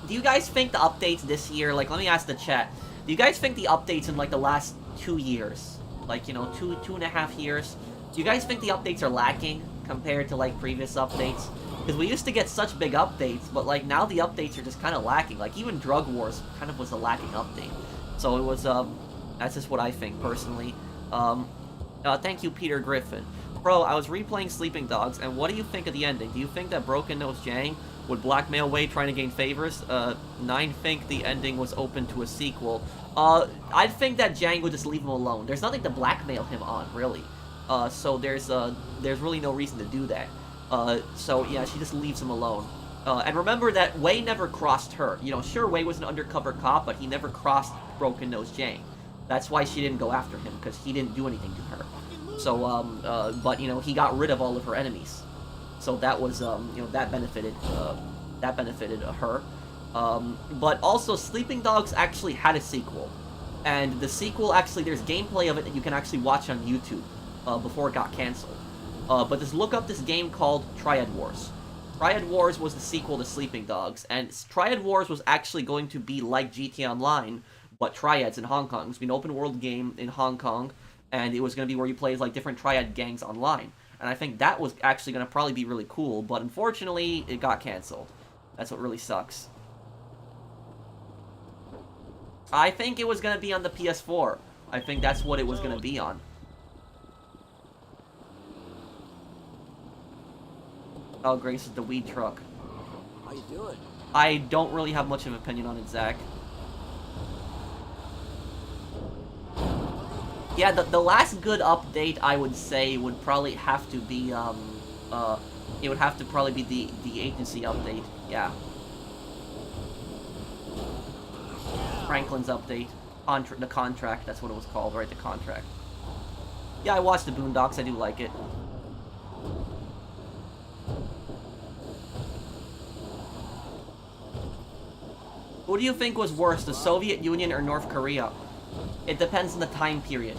Do you guys think the updates this year, like, let me ask the chat. Do you guys think the updates in, like, the last 2 years, like, you know, two and a half years, Do you guys think the updates are lacking compared to, like, previous updates? Because we used to get such big updates, but, like, now the updates are just kind of lacking. Like, even Drug Wars kind of was a lacking update. So it was, that's just what I think, personally. Thank you, Peter Griffin. Bro, I was replaying Sleeping Dogs, and what do you think of the ending? Do you think that Broken Nose Jang would blackmail Wei trying to gain favors? Nine think the ending was open to a sequel. I think that Jang would just leave him alone. There's nothing to blackmail him on, really. So there's really no reason to do that. So yeah, she just leaves him alone. And remember that Wei never crossed her. You know, sure, Wei was an undercover cop, but he never crossed Broken Nose Jang. That's why she didn't go after him, because he didn't do anything to her. So, but, you know, he got rid of all of her enemies. So that was, you know, that benefited her. But also, Sleeping Dogs actually had a sequel. And the sequel, actually, there's gameplay of it that you can actually watch on YouTube, before it got canceled. But just look up this game called Triad Wars. Triad Wars was the sequel to Sleeping Dogs, and Triad Wars was actually going to be like GTA Online, but Triads in Hong Kong. It was an open world game in Hong Kong, and it was going to be where you play as, like, different Triad gangs online. And I think that was actually going to probably be really cool, but unfortunately, it got canceled. That's what really sucks. I think it was going to be on the PS4. I think that's what it was going to be on. Oh, Grace is the weed truck. How you doing? I don't really have much of an opinion on it, Zach. Yeah, the last good update, I would say, would probably have to be, it would have to probably be the agency update, yeah. Franklin's update. The contract, that's what it was called, right? The contract. Yeah, I watched the Boondocks, I do like it. Who do you think was worse, the Soviet Union or North Korea? It depends on the time period.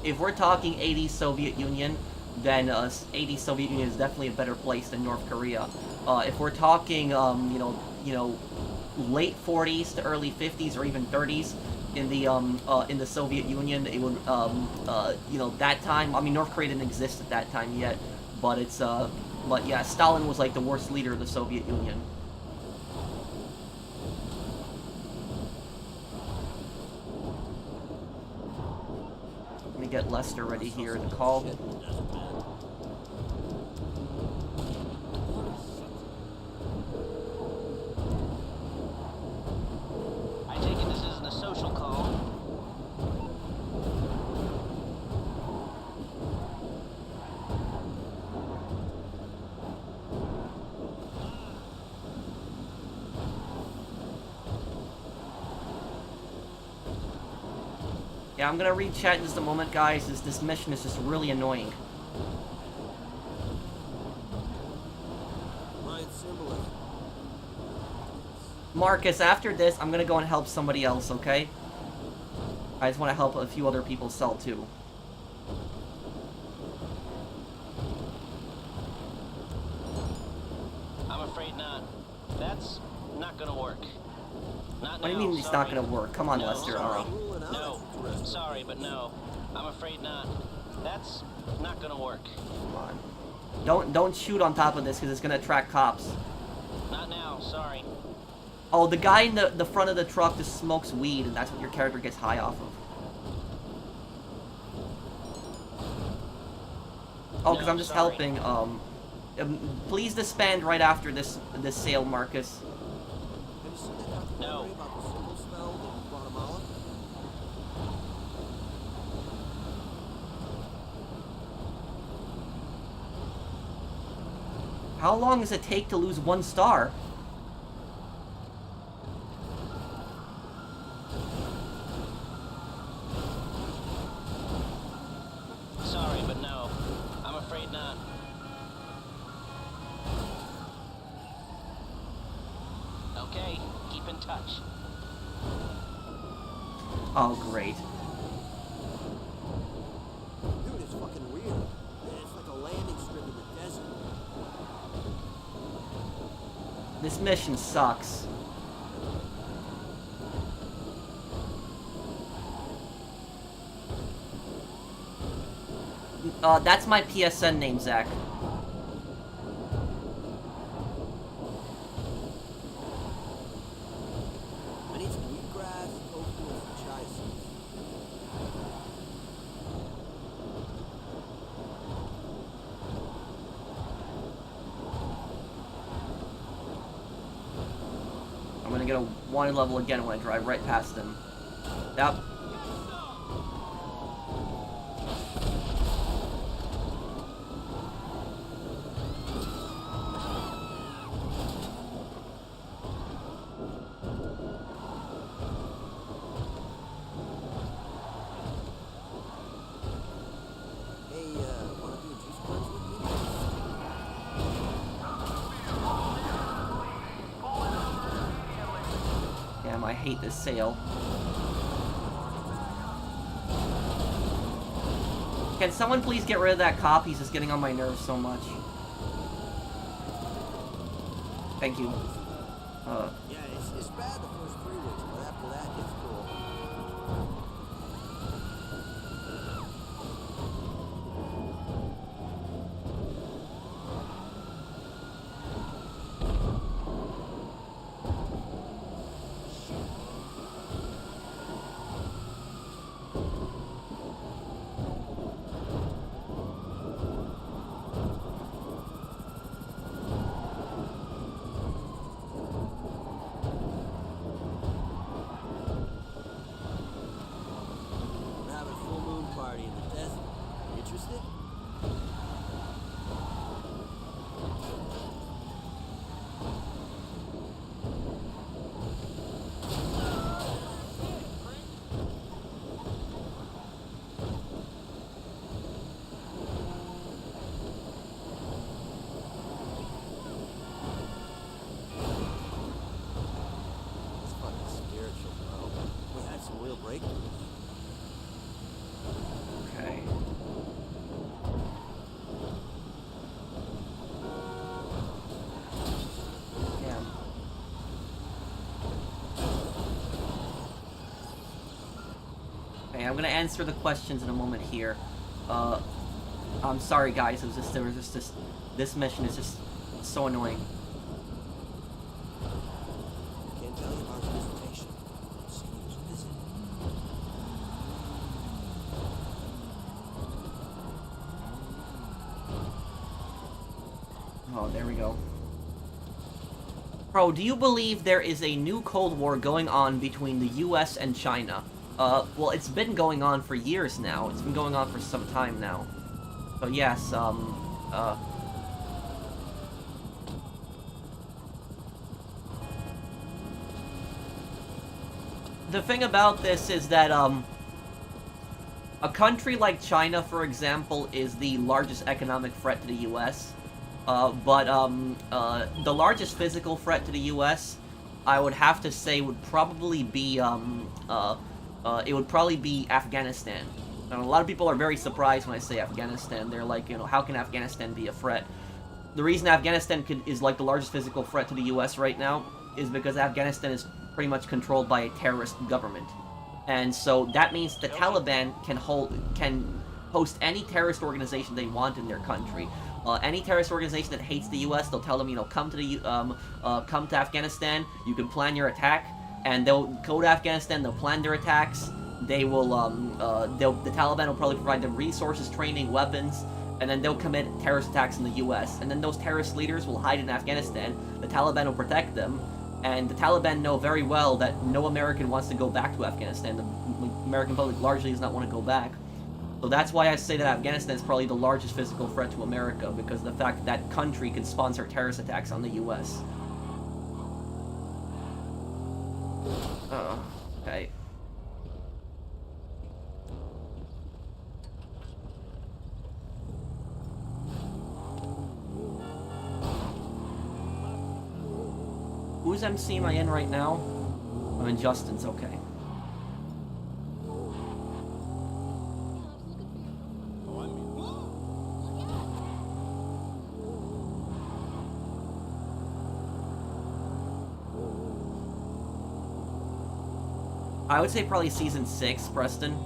If we're talking 80s Soviet Union, then 80s Soviet Union is definitely a better place than North Korea. If we're talking, you know, late 40s to early 50s or even 30s in the Soviet Union, it would, you know, that time. I mean, North Korea didn't exist at that time yet, but it's, but yeah, Stalin was like the worst leader of the Soviet Union. Let me get Lester ready here to call. I take it this isn't a social call. Yeah, I'm gonna read chat in just a moment, guys. This mission is just really annoying. Marcus, after this, I'm gonna go and help somebody else, okay? I just want to help a few other people sell, too. I'm afraid not. That's not gonna work. Not What do you now, mean it's sorry. not gonna work? Come on, No, Lester. sorry. No, sorry, but no. I'm afraid not. That's not gonna work. Come on. Don't shoot on top of this, because it's gonna attract cops. Not now, sorry. Oh, the guy in the front of the truck just smokes weed, and that's what your character gets high off of. Oh, because No, I'm just sorry. helping, please disband right after this sale, Marcus. No. How long does it take to lose 1 star? Sorry, but no. I'm afraid not. Okay, keep in touch. Oh, great. Dude, it's fucking weird. It's like a landing strip in the desert. This mission sucks. That's my PSN name, Zach. I need some wheatgrass, tofu, and some chia seeds. I'm gonna get a wanted level again when I drive right past him. Yep. Hey, wanna do a juice cleanse with me? Damn, I hate this sale. Can someone please get rid of that cop? He's just getting on my nerves so much. Thank you. Yeah, it's bad the first 3 weeks, but after that, it's cool. We're having a full moon party in the desert. Interested? It's fucking spiritual, bro. We had some real breakthroughs. Okay. Damn. Okay, I'm gonna answer the questions in a moment here. I'm sorry guys, there was just this mission is just so annoying. Can't tell you about his dissertation. Seems busy. Oh, there we go. Bro, do you believe there is a new Cold War going on between the US and China? Well, it's been going on for years now. It's been going on for some time now. So yes, the thing about this is that, a country like China, for example, is the largest economic threat to the US. But the largest physical threat to the US, I would have to say, would probably be, it would probably be Afghanistan. And a lot of people are very surprised when I say Afghanistan. They're like, you know, how can Afghanistan be a threat? The reason Afghanistan is like the largest physical threat to the US right now is because Afghanistan is pretty much controlled by a terrorist government. And so that means the Taliban can host any terrorist organization they want in their country. Any terrorist organization that hates the U.S., they'll tell them, you know, come to Afghanistan. You can plan your attack, and they'll go to Afghanistan. They'll plan their attacks. They will, the Taliban will probably provide them resources, training, weapons, and then they'll commit terrorist attacks in the U.S. And then those terrorist leaders will hide in Afghanistan. The Taliban will protect them, and the Taliban know very well that no American wants to go back to Afghanistan. The American public largely does not want to go back. So that's why I say that Afghanistan is probably the largest physical threat to America, because of the fact that country can sponsor terrorist attacks on the U.S. Okay. Whose MC am I in right now? I'm in Justin's, okay. I would say probably season 6, Preston.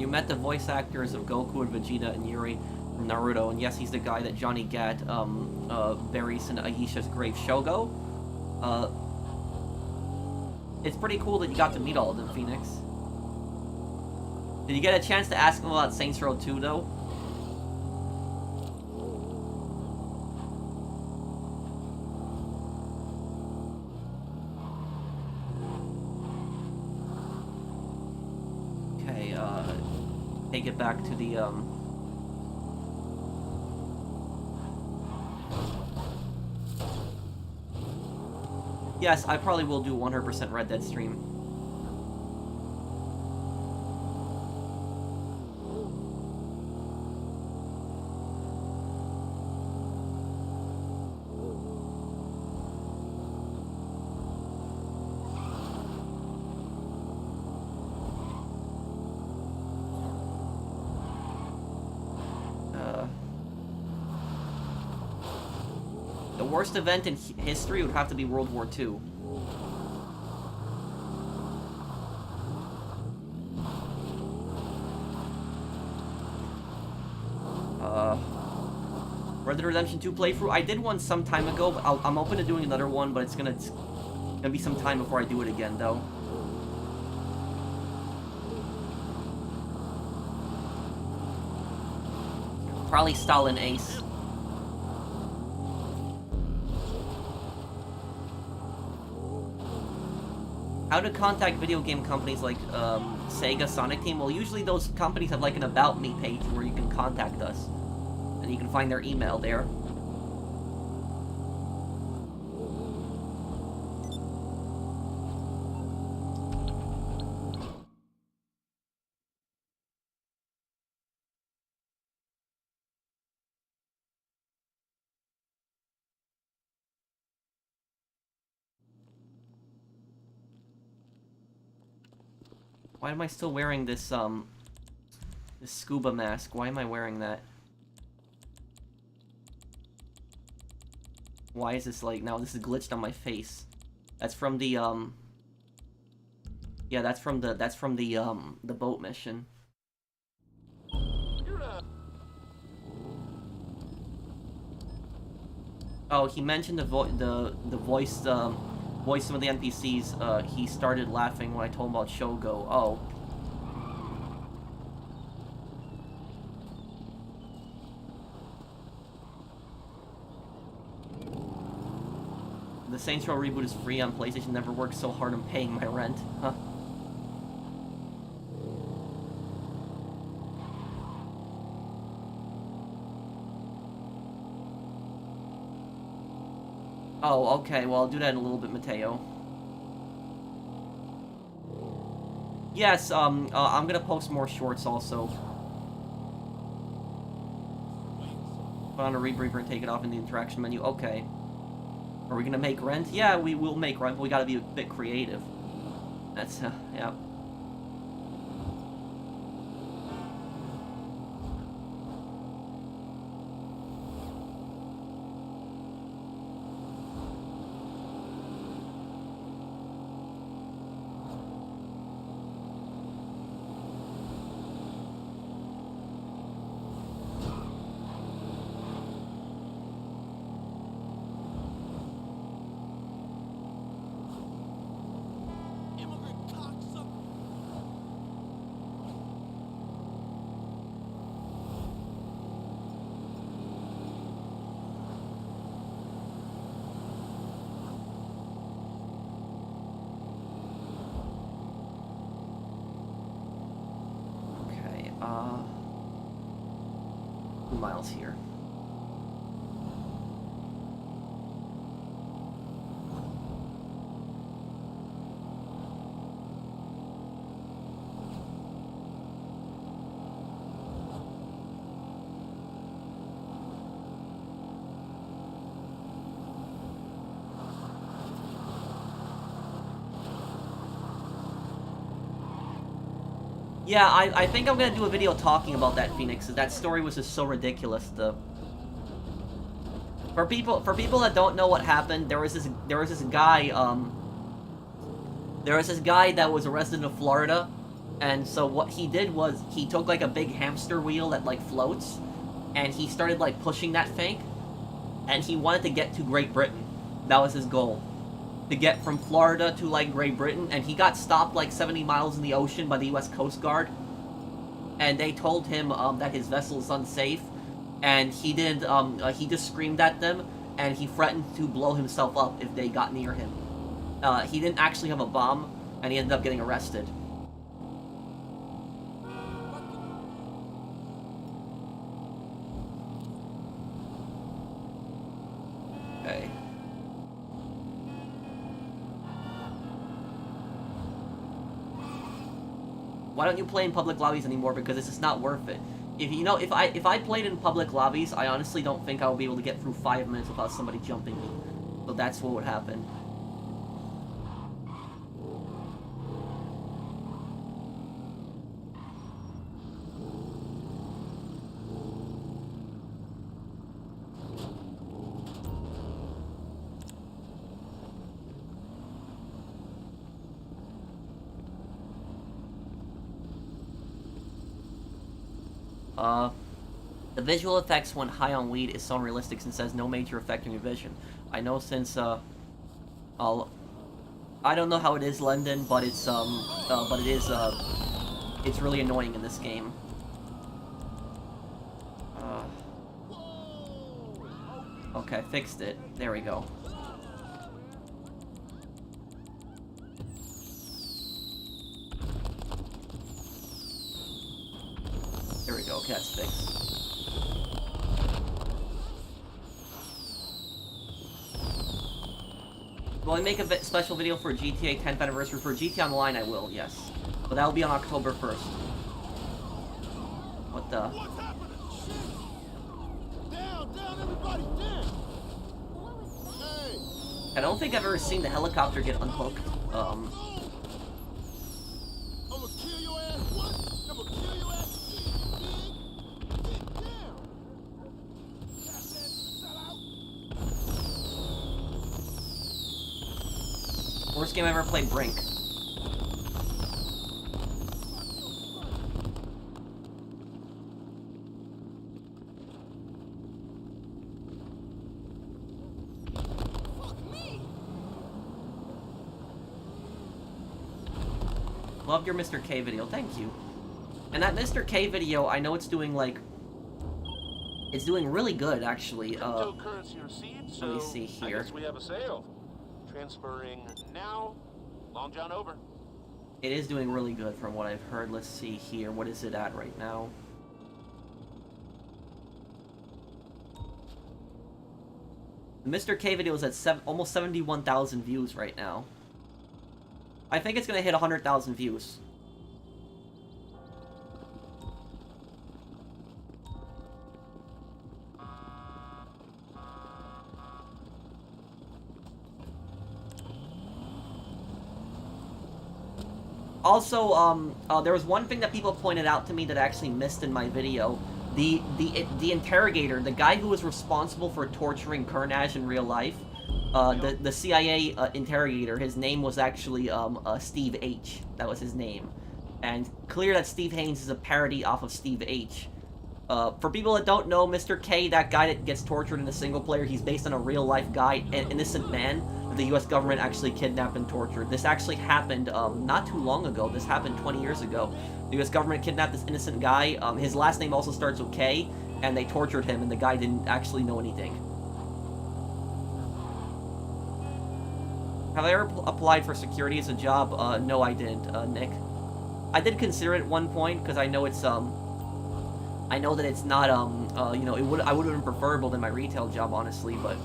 met the voice actors of Goku and Vegeta and Yuri from Naruto, and yes, he's the guy that Johnny Gat buries in Aisha's grave, Shogo. It's pretty cool that you got to meet all of them, Phoenix. Did you get a chance to ask him about Saints Row 2, though? Okay, take it back to the, Yes, I probably will do 100% Red Dead stream. The worst event in history would have to be World War II. Red Dead Redemption 2 playthrough. I did one some time ago, but I'm open to doing another one, but it's gonna be some time before I do it again, though. Probably Stalin Ace. How to contact video game companies like Sega, Sonic Team? Well, usually those companies have like an About Me page where you can contact us. And you can find their email there. Why am I still wearing this, this scuba mask? Why am I wearing that? Why is this like, now this is glitched on my face? That's from the, yeah, that's from the boat mission. Oh, he mentioned the voice, voice some of the NPCs, he started laughing when I told him about Shogo. Oh. The Saints Row reboot is free on PlayStation. Never worked so hard on paying my rent. Huh. Oh, okay. Well, I'll do that in a little bit, Mateo. Yes, I'm gonna post more shorts also. Put on a rebreather and take it off in the interaction menu. Okay. Are we gonna make rent? Yeah, we will make rent, but we gotta be a bit creative. That's, yeah. Okay, 2 miles here. Yeah, I think I'm gonna do a video talking about that, Phoenix. That story was just so ridiculous. For people that don't know what happened, there was this guy that was a resident of Florida, And so what he did was he took like a big hamster wheel that like floats, and he started like pushing that thing, and he wanted to get to Great Britain. That was his goal, to get from Florida to like Great Britain. And he got stopped like 70 miles in the ocean by the U.S. Coast Guard, and they told him that his vessel is unsafe, and he did. He just screamed at them, and he threatened to blow himself up if they got near him. He didn't actually have a bomb, and he ended up getting arrested. Okay. Why don't you play in public lobbies anymore? Because it's just not worth it. If I played in public lobbies, I honestly don't think I would be able to get through 5 minutes without somebody jumping me. So that's what would happen. The visual effects when high on weed is so unrealistic and says no major effect on your vision. I know since, I don't know how it is, London, but it's really annoying in this game. Okay, fixed it. There we go. There we go. Okay, that's fixed. Will I make a special video for GTA 10th anniversary? For GTA Online, I will, yes. But that'll be on October 1st. What the? What's happening? Down, everybody, down! Hey! I don't think I've ever seen the helicopter get unhooked. I'ma kill your ass, what? I'ma kill your ass again, dig? Get down! Worst game I ever played, Brink. Loved your Mr. K video, thank you. And that Mr. K video, I know it's doing like... It's doing really good, actually. Cryptocurrency received, Let me see here. I guess we have a sale. Transferring now. Long John over. It is doing really good from what I've heard. Let's see here. What is it at right now? The Mr. K video is at almost 71,000 views right now. I think it's going to hit 100,000 views. Also, there was one thing that people pointed out to me that I actually missed in my video. The interrogator, the guy who was responsible for torturing Kernage in real life, the CIA interrogator, his name was actually Steve H. That was his name. And clear that Steve Haynes is a parody off of Steve H. For people that don't know, Mr. K, that guy that gets tortured in the single player, he's based on a real life guy, an innocent man that the US government actually kidnapped and tortured. This actually happened not too long ago. This happened 20 years ago. The US government kidnapped this innocent guy. His last name also starts with K, and they tortured him, and the guy didn't actually know anything. Have I ever applied for security as a job? No, I didn't, Nick. I did consider it at one point, because I know it's, I know that it's not, you know, I would have been preferable than my retail job, honestly, but...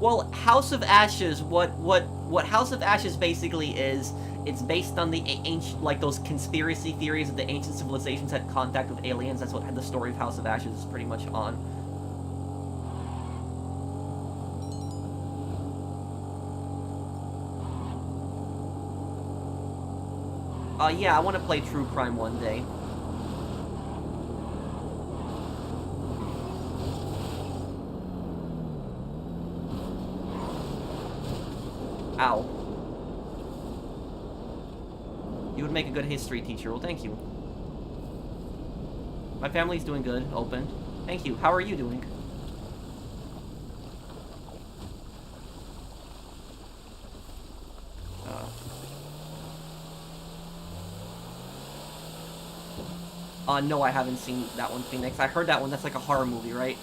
Well, House of Ashes, what House of Ashes basically is, it's based on the ancient, like those conspiracy theories that the ancient civilizations had contact with aliens. That's what the story of House of Ashes is pretty much on. Yeah, I want to play True Crime one day. Ow. You would make a good history teacher. Well, thank you. My family's doing good. Open. Thank you. How are you doing? No, I haven't seen that one, Phoenix. I heard that one. That's like a horror movie, right?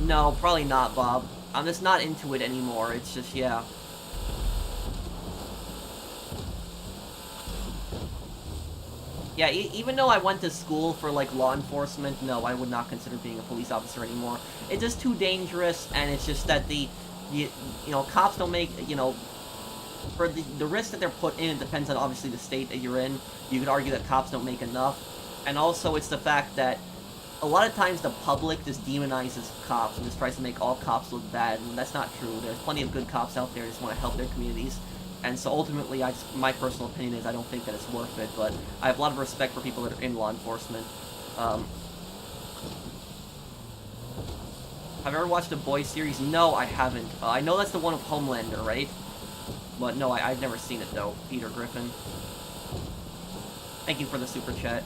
No, probably not, Bob. I'm just not into it anymore. It's just, yeah. Yeah, even though I went to school for, like, law enforcement, no, I would not consider being a police officer anymore. It's just too dangerous, and it's just that you know, cops don't make, you know, for the risk that they're put in, it depends on, obviously, the state that you're in. You could argue that cops don't make enough. And also, it's the fact that a lot of times the public just demonizes cops and just tries to make all cops look bad, and that's not true. There's plenty of good cops out there who just want to help their communities. And so ultimately, my personal opinion is I don't think that it's worth it, but I have a lot of respect for people that are in law enforcement. Have you ever watched the Boys series? No, I haven't. I know that's the one with Homelander, right? But no, I've never seen it, though. Peter Griffin. Thank you for the super chat.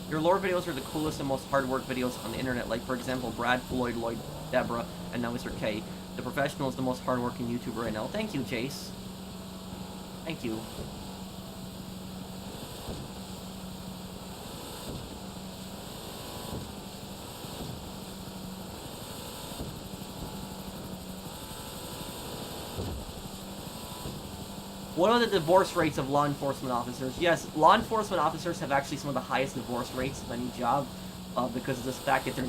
Your lore videos are the coolest and most hard work videos on the internet, like, for example, Brad, Floyd, Lloyd, Deborah, and now Mr. K. The Professional is the most hardworking YouTuber right now. Thank you, Jace. Thank you. What are the divorce rates of law enforcement officers? Yes, law enforcement officers have actually some of the highest divorce rates of any job, because of this fact that they're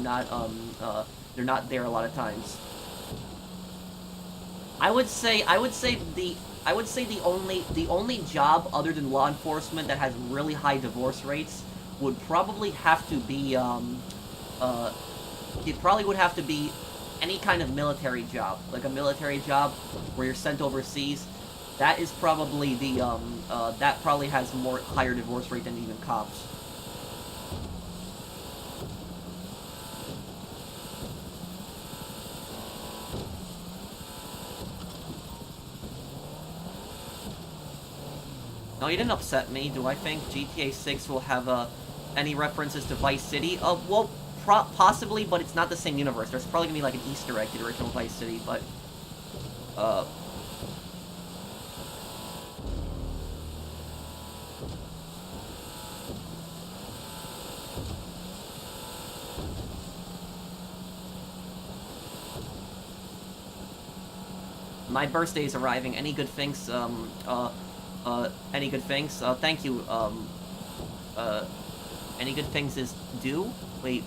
not there a lot of times. I would say the only job other than law enforcement that has really high divorce rates would probably have to be it probably would have to be any kind of military job, like a military job where you're sent overseas. That is probably that probably has higher divorce rate than even cops. No, you didn't upset me. Do I think GTA 6 will have any references to Vice City? Well, possibly, but it's not the same universe. There's probably gonna be like an Easter egg to the original Vice City, but my birthday is arriving. Any good things? Any good things? Thank you. Any good things is due? Wait,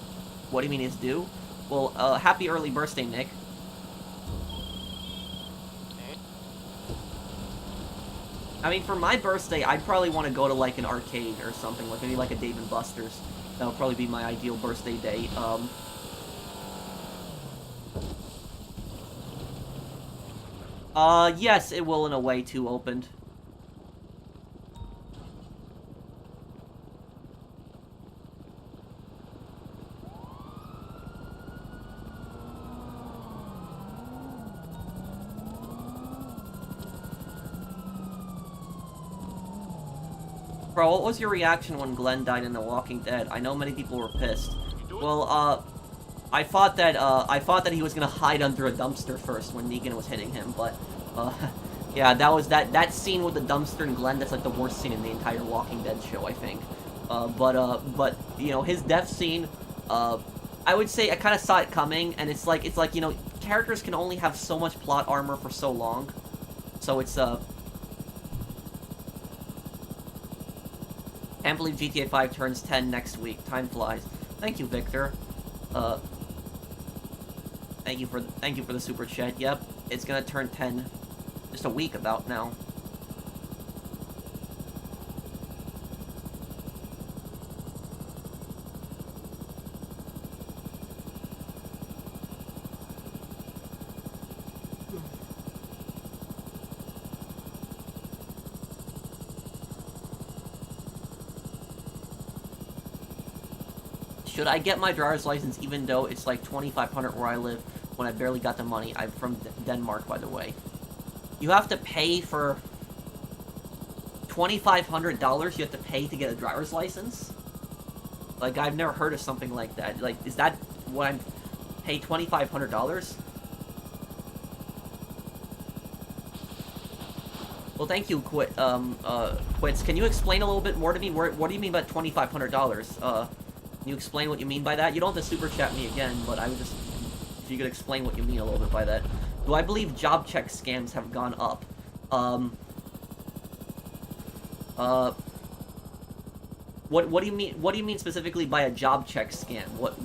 what do you mean is due? Well, happy early birthday, Nick. I mean, for my birthday, I'd probably want to go to, like, an arcade or something, like maybe like a Dave & Buster's. That would probably be my ideal birthday day. Yes, it will in a way, too, opened. Bro, what was your reaction when Glenn died in The Walking Dead? I know many people were pissed. Well, I thought that he was gonna hide under a dumpster first when Negan was hitting him, but, yeah, that scene with the dumpster and Glenn, that's like the worst scene in the entire Walking Dead show, I think. But, you know, his death scene, I would say I kind of saw it coming, and it's like, you know, characters can only have so much plot armor for so long, so it's, can't believe GTA 5 turns 10 next week. Time flies. Thank you, Victor. Thank you for the super chat. Yep, it's gonna turn 10 just a week about now. Should I get my driver's license even though it's like $2,500 where I live when I barely got the money? I'm from Denmark, by the way. You have to pay for $2,500 you have to pay to get a driver's license? Like, I've never heard of something like that. Like, is that what I'm pay $2,500? Well, thank you, Quits. Can you explain a little bit more to me? What do you mean by $2,500? Can you explain what you mean by that? You don't have to super chat me again, but I would just, if you could explain what you mean a little bit by that. Do I believe job check scams have gone up? What do you mean? What do you mean specifically by a job check scam? What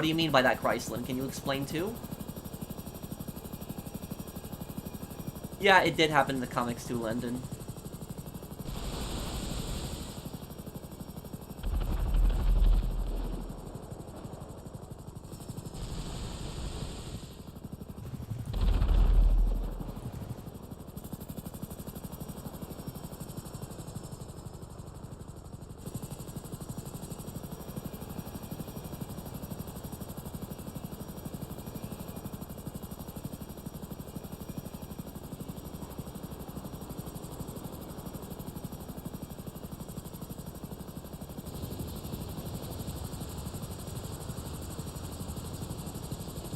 do you mean by that, Chrysler? Can you explain too? Yeah, it did happen in the comics too, London.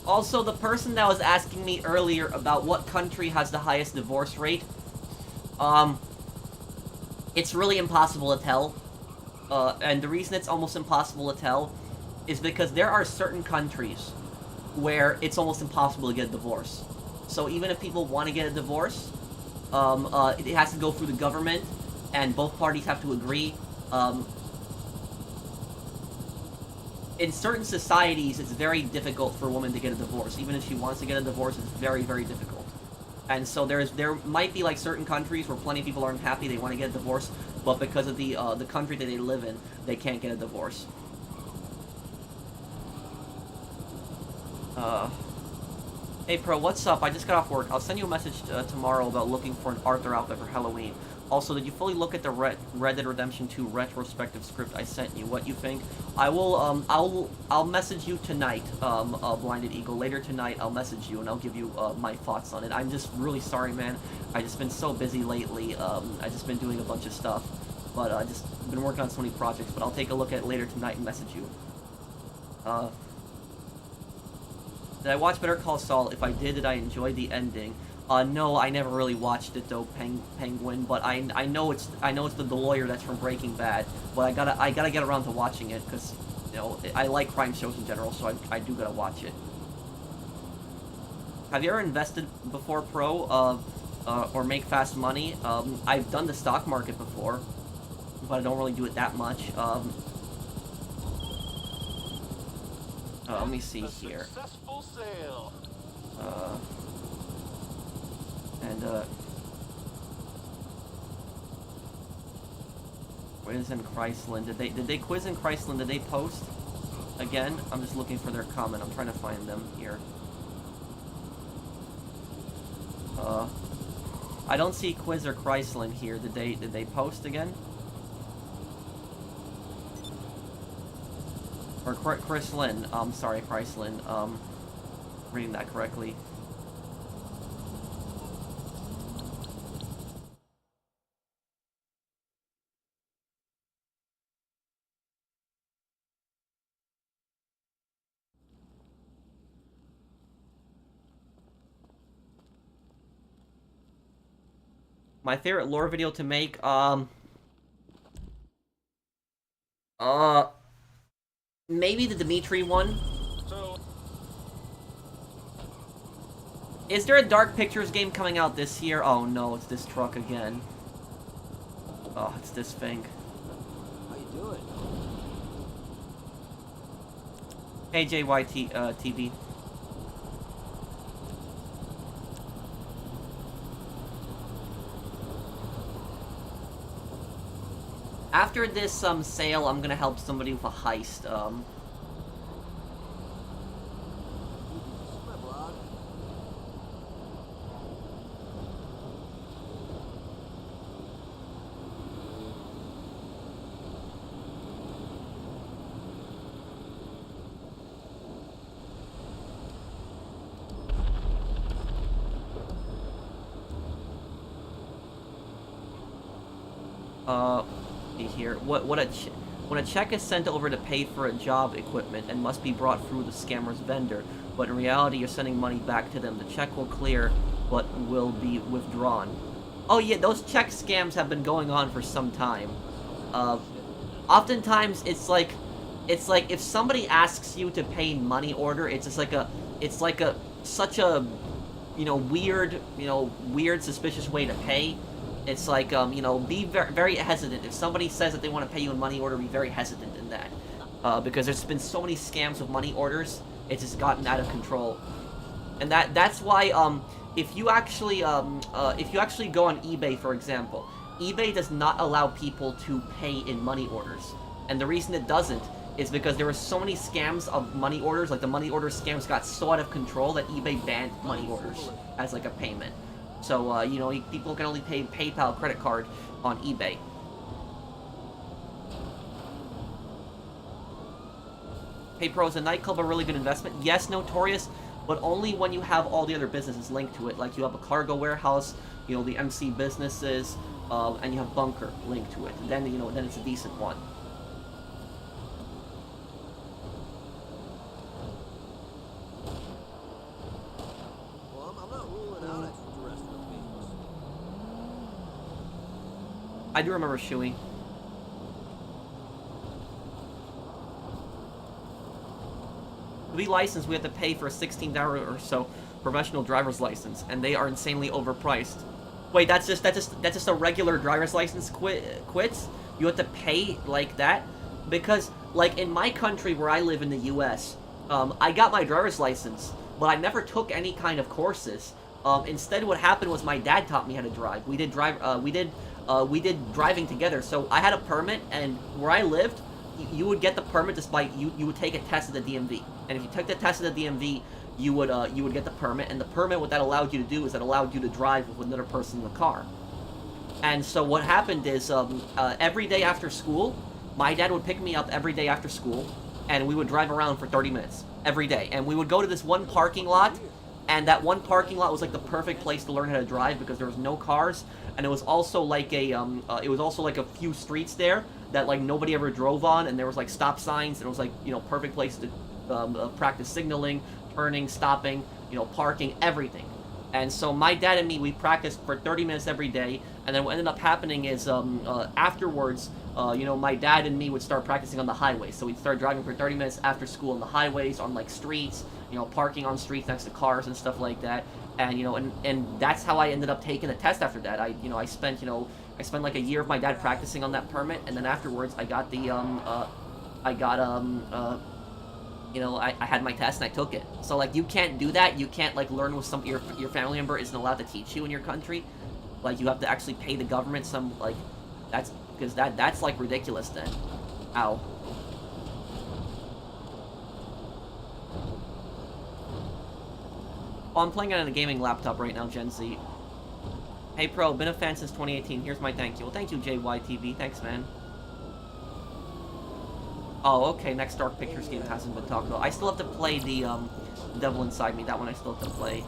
Also, the person that was asking me earlier about what country has the highest divorce rate, it's really impossible to tell. And the reason it's almost impossible to tell is because there are certain countries where it's almost impossible to get a divorce. So even if people want to get a divorce, it has to go through the government, and both parties have to agree. In certain societies, it's very difficult for a woman to get a divorce. Even if she wants to get a divorce, it's very, very difficult. And so there might be like certain countries where plenty of people aren't happy, they want to get a divorce, but because of the country that they live in, they can't get a divorce. Hey Pro, what's up? I just got off work. I'll send you a message tomorrow about looking for an Arthur outfit for Halloween. Also, did you fully look at the Red Dead Redemption 2 retrospective script I sent you? What you think? I will, I'll message you tonight, Blinded Eagle. Later tonight, I'll message you and I'll give you, my thoughts on it. I'm just really sorry, man. I just been so busy lately. I just been doing a bunch of stuff. But I just been working on so many projects. But I'll take a look at it later tonight and message you. Did I watch Better Call Saul? If I did I enjoy the ending? No, I never really watched it though, Penguin. But I know it's the lawyer that's from Breaking Bad. But I gotta get around to watching it because, you know, I like crime shows in general, so I do gotta watch it. Have you ever invested before, Pro? Or make fast money? I've done the stock market before, but I don't really do it that much. Let me see here. Successful sale. Quiz in Chrysland. Did they quiz in Chrysland? Did they post again? I'm just looking for their comment. I'm trying to find them here. I don't see Quiz or Chrysland here. Did they post again? Or Chris Lynn. Sorry, Chrysland. Reading that correctly. My favorite lore video to make, maybe the Dimitri one. So, Is there a Dark Pictures game coming out this year? Oh no, it's this truck again. Oh, it's this thing. How you doing? Hey, JYT, TV. After this sale, I'm gonna help somebody with a heist. My blog. See here. When a check is sent over to pay for a job equipment and must be brought through the scammer's vendor, but in reality you're sending money back to them, the check will clear, but will be withdrawn. Oh yeah, those check scams have been going on for some time. Oftentimes it's like if somebody asks you to pay in money order, it's just such a weird suspicious way to pay. It's like, be very hesitant. If somebody says that they want to pay you in money order, be very hesitant in that. Because there's been so many scams with money orders, it's just gotten out of control. And that's why, if you actually go on eBay, for example, eBay does not allow people to pay in money orders. And the reason it doesn't is because there were so many scams of money orders, like the money order scams got so out of control that eBay banned money orders as like a payment. So, people can only pay PayPal credit card on eBay. Hey Pro, is a nightclub a really good investment? Yes, Notorious, but only when you have all the other businesses linked to it. Like you have a cargo warehouse, the MC businesses, and you have Bunker linked to it. Then, then it's a decent one. Well, I'm not ruling out extraterrestrial beings. I do remember Shuey. To be licensed, we have to pay for a $16 or so professional driver's license, and they are insanely overpriced. Wait, that's just a regular driver's license quits? You have to pay like that? Because, like, in my country where I live in the U.S., I got my driver's license, but I never took any kind of courses. Instead, what happened was my dad taught me how to drive. We did driving together. So I had a permit, and where I lived, you would get the permit just by you would take a test at the DMV. And if you took the test at the DMV, you would get the permit. And the permit, what that allowed you to do is that allowed you to drive with another person in the car. And so what happened is every day after school, my dad would pick me up every day after school, and we would drive around for 30 minutes every day. And we would go to this one parking lot, and that one parking lot was like the perfect place to learn how to drive because there was no cars, and it was also like a few streets there that like nobody ever drove on, and there was like stop signs, and it was like perfect place to practice signaling, turning, stopping, parking, everything. And so my dad and me, we practiced for 30 minutes every day, and then what ended up happening is afterwards, my dad and me would start practicing on the highway. So we'd start driving for 30 minutes after school on the highways, on like streets, parking on streets next to cars and stuff like that. And and that's how I ended up taking the test after that. I spent like a year of my dad practicing on that permit, and then afterwards I got the I had my test and I took it. So like you can't do that. You can't like learn with your family member isn't allowed to teach you in your country. Like you have to actually pay the government some like that's like ridiculous then. Ow. Oh, I'm playing it on a gaming laptop right now, Gen Z. Hey Pro, been a fan since 2018. Here's my thank you. Well, thank you, JYTV. Thanks, man. Oh, okay, next Dark Pictures game hasn't been talked about. I still have to play the Devil Inside Me. That one I still have to play.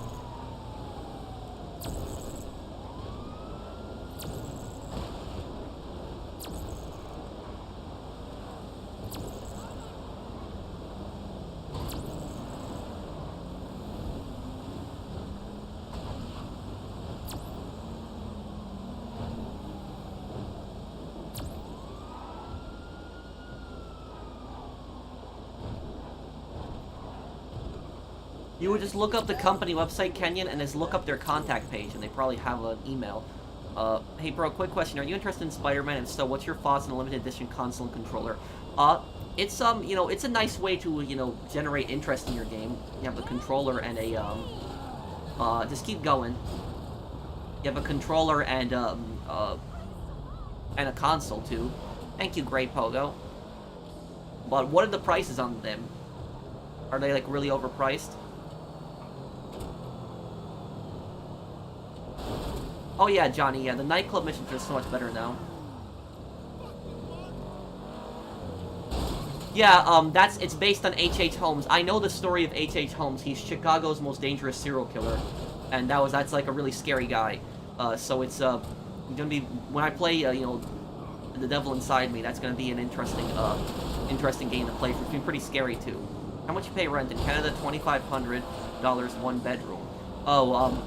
You would just look up the company website, Kenyan, and just look up their contact page, and they probably have an email. Hey bro, quick question. Are you interested in Spider-Man? And so, what's your thoughts on the limited edition console and controller? It's it's a nice way to, generate interest in your game. You have a controller and a, just keep going. You have a controller and a console, too. Thank you, Grey Pogo. But what are the prices on them? Are they, like, really overpriced? Oh yeah, Johnny, yeah, the nightclub missions are so much better now. Yeah, it's based on H.H. Holmes. I know the story of H.H. Holmes. He's Chicago's most dangerous serial killer. And that's like a really scary guy. So it's, gonna be, when I play, you know, The Devil Inside Me, that's gonna be an interesting game to play. It's been pretty scary, too. How much you pay rent in Canada? $2,500, one bedroom. Oh,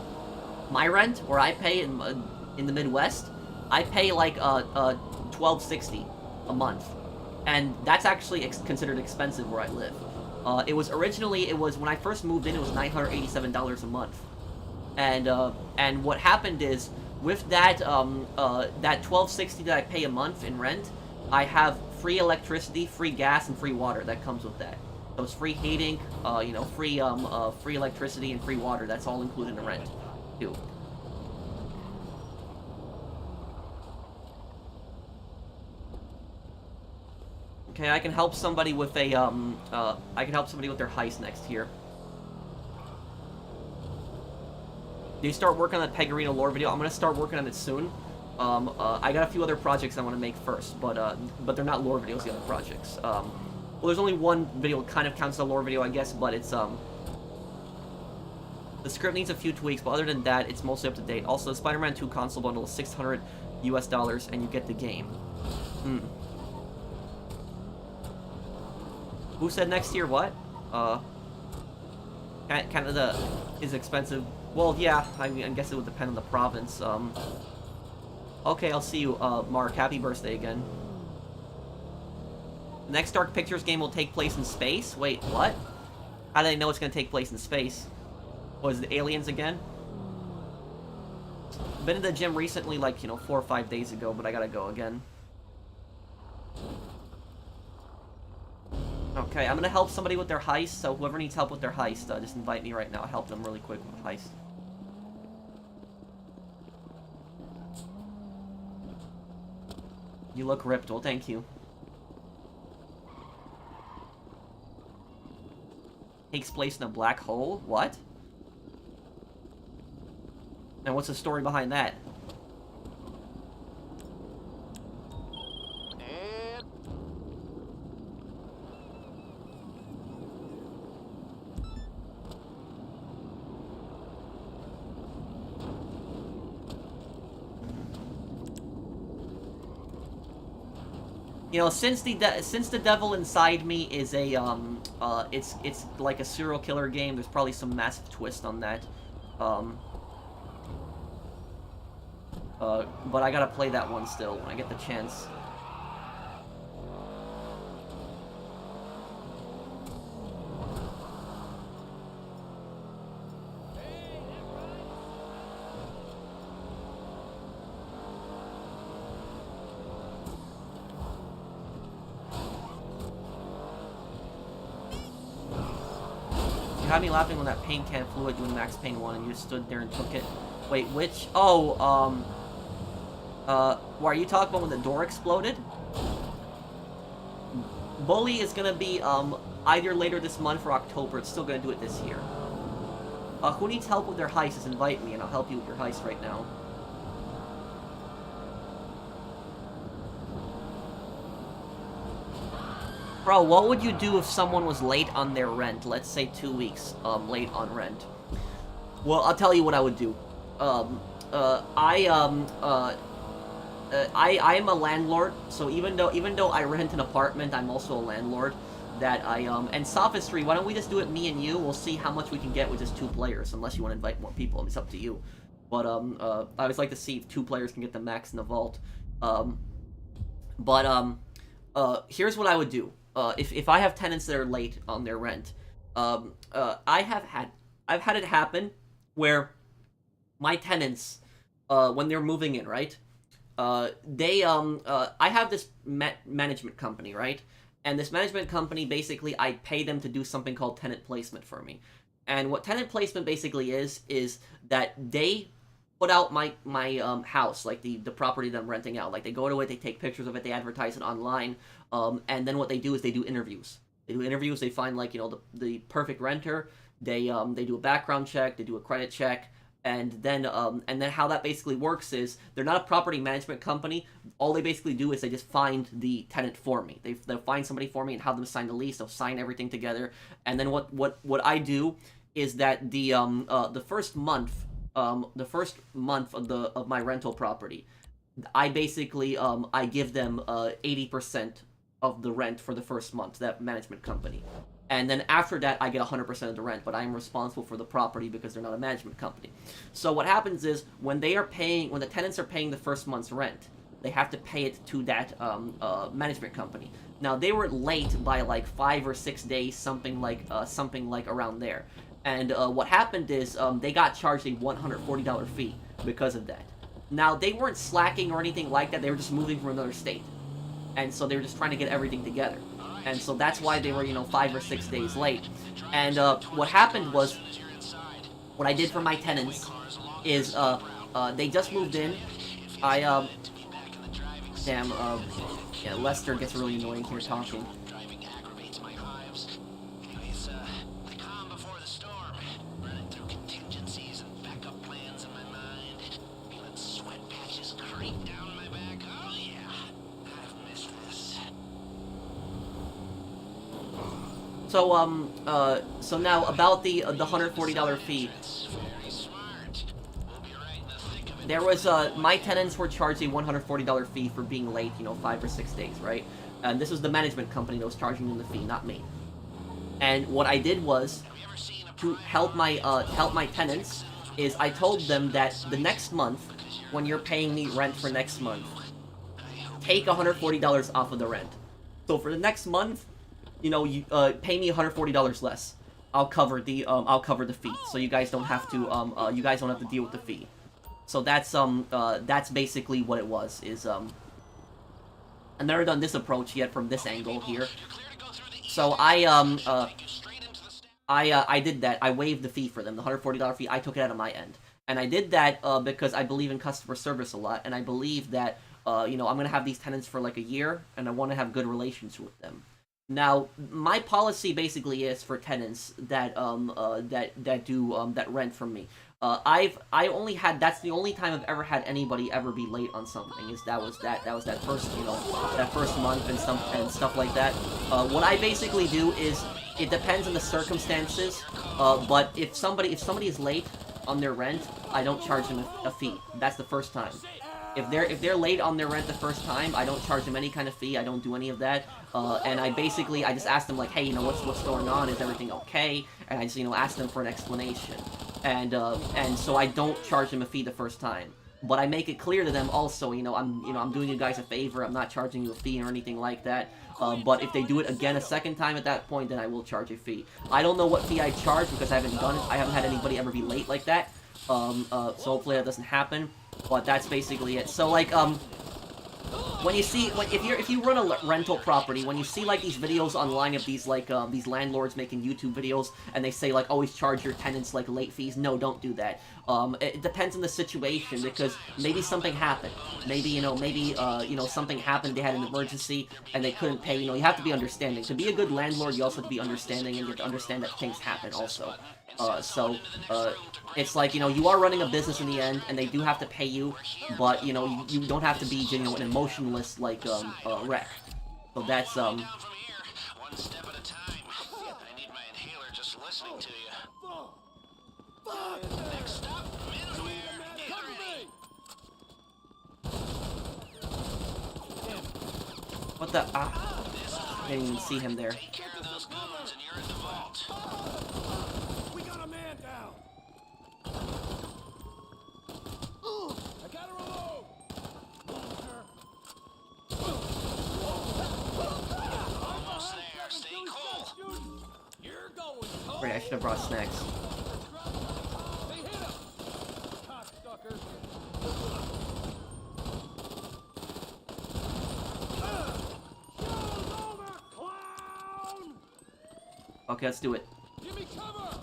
my rent, where I pay in the Midwest, I pay like $1,260 a month, and that's actually considered expensive where I live. It was when I first moved in, it was $987 a month, and what happened is with that that $1,260 that I pay a month in rent, I have free electricity, free gas, and free water that comes with that. So it's free heating, you know, free electricity and free water. That's all included in the rent. Too. Okay, I can help somebody with a I can help somebody with their heist next here. Do you start working on that Peg Arena lore video? I'm gonna start working on it soon. I got a few other projects I want to make first, but they're not lore videos. The other projects. Well, there's only one video that kind of counts as a lore video, I guess, but it's the script needs a few tweaks, but other than that, it's mostly up to date. Also, the Spider-Man 2 console bundle is $600 US, and you get the game. Who said next year what? Canada is expensive. Well, yeah, I mean, I guess it would depend on the province. Okay, I'll see you, Mark. Happy birthday again. The next Dark Pictures game will take place in space? Wait, what? How do they know it's going to take place in space? Was it aliens again? Been in the gym recently, like, you know, 4 or 5 days ago, but I gotta go again. Okay, I'm gonna help somebody with their heist, so whoever needs help with their heist, just invite me right now. I'll help them really quick with the heist. You look ripped. Well, thank you. Takes place in a black hole? What? And what's the story behind that? And You know, since the Devil Inside Me is a it's like a serial killer game, there's probably some massive twist on that. But I gotta play that one still when I get the chance. You had me laughing when that paint can flew at you in Max Payne 1 and you just stood there and took it. Wait, which? Oh, are you talking about when the door exploded? Bully is gonna be, either later this month or October. It's still gonna do it this year. Who needs help with their heist? Just invite me and I'll help you with your heist right now. Bro, what would you do if someone was late on their rent? Let's say 2 weeks, late on rent. Well, I'll tell you what I would do. I am a landlord, so even though I rent an apartment, I'm also a landlord. And Sophistry, why don't we just do it me and you? We'll see how much we can get with just 2 players, unless you want to invite more people. It's up to you. But I always like to see if 2 players can get the max in the vault. Here's what I would do. If I have tenants that are late on their rent, I've had it happen where my tenants, when they're moving in, right? I have this management company, right? And this management company, basically, I pay them to do something called tenant placement for me. And what tenant placement basically is that they put out my house, like the property that I'm renting out. Like they go to it, they take pictures of it, they advertise it online, and then what they do is they do interviews. They do interviews. They find like the perfect renter. They do a background check. They do a credit check. And then how that basically works is they're not a property management company. All they basically do is they just find the tenant for me. They'll find somebody for me and have them sign the lease. They'll sign everything together. And then what I do is that the first month of my rental property, I basically I give them 80% of the rent for the first month, that management company. And then after that, I get 100% of the rent, but I'm responsible for the property because they're not a management company. So what happens is when the tenants are paying the first month's rent, they have to pay it to that management company. Now they were late by like 5 or 6 days, something like around there. And what happened is they got charged a $140 fee because of that. Now they weren't slacking or anything like that. They were just moving from another state, and so they were just trying to get everything together. And so that's why they were 5 or 6 days late. And what happened was, what I did for my tenants is they just moved in. Yeah, Lester gets really annoying here talking. So now about the $140 fee. There was my tenants were charged a $140 fee for being late, 5 or 6 days, right? And this was the management company that was charging them the fee, not me. And what I did was to help my tenants is I told them that the next month, when you're paying me rent for next month, take $140 off of the rent. So for the next month, you pay me $140 less. I'll cover the fee, so you guys don't have to deal with the fee. So that's basically what it was. I've never done this approach yet from this angle here. So I did that. I waived the fee for them, the $140 fee. I took it out of my end, and I did that because I believe in customer service a lot, and I believe that I'm gonna have these tenants for like a year, and I want to have good relations with them. Now, my policy basically is for tenants that that rent from me. That's the only time I've ever had anybody ever be late on something. That was that first month and stuff like that. What I basically do is it depends on the circumstances. But if somebody is late on their rent, I don't charge them a fee. That's the first time. If they're late on their rent the first time, I don't charge them any kind of fee. I don't do any of that. And I just ask them like, hey, what's going on? Is everything okay? And I just ask them for an explanation. And so I don't charge them a fee the first time. But I make it clear to them also, I'm doing you guys a favor. I'm not charging you a fee or anything like that. But if they do it again a second time at that point, then I will charge a fee. I don't know what fee I charge because I haven't done it. I haven't had anybody ever be late like that. So hopefully that doesn't happen. But that's basically it. So like if you run a rental property, when you see like these videos online of these these landlords making YouTube videos and they say like always charge your tenants like late fees, no, don't do that. It depends on the situation because maybe something happened. Maybe something happened. They had an emergency and they couldn't pay. You have to be understanding. To be a good landlord, you also have to be understanding and you have to understand that things happen also. It's like, you are running a business in the end, and they do have to pay you, but, you don't have to be, an emotionless, like, wreck. So that's, One step at a time. I need my inhaler just listening to you. Next stop, middleware. Cover me! what the, I didn't even see him there. Take care of those goons and you're in the vault. We got a man down! I gotta reload! Almost there. Stay cool. You're going, Right, I should have brought snacks. They hit him! Cocksucker! Show's over, clown! Okay, let's do it. Give me cover!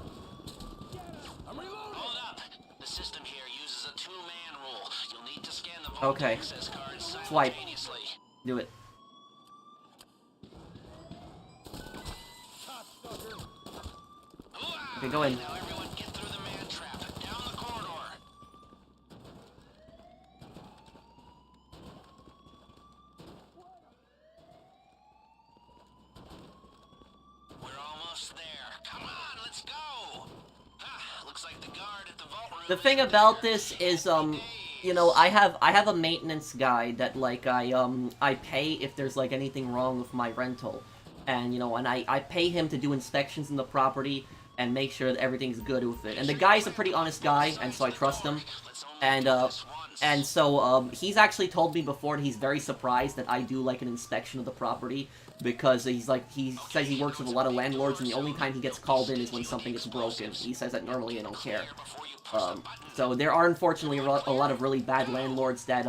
I'm reloading! Hold up. The system here uses a two-man both Okay. access cards Swipe. simultaneously. Do it. Hooah! Okay, go in. Now everyone get through the man trap. Down the corridor. We're almost there. Come on, let's go. Ah, looks like the guard at the vault room. The thing about this is, you know, I have a maintenance guy that, like, I pay if there's, like, anything wrong with my rental. And, you know, and I pay him to do inspections in the property and make sure that everything's good with it. And the guy's a pretty honest guy, and so I trust him. And so, he's actually told me before that he's very surprised that I do, like, an inspection of the property, because he's like, he says he works with a lot of landlords, and the only time he gets called in is when something gets broken. He says that normally I don't care. So there are unfortunately a lot of really bad landlords that,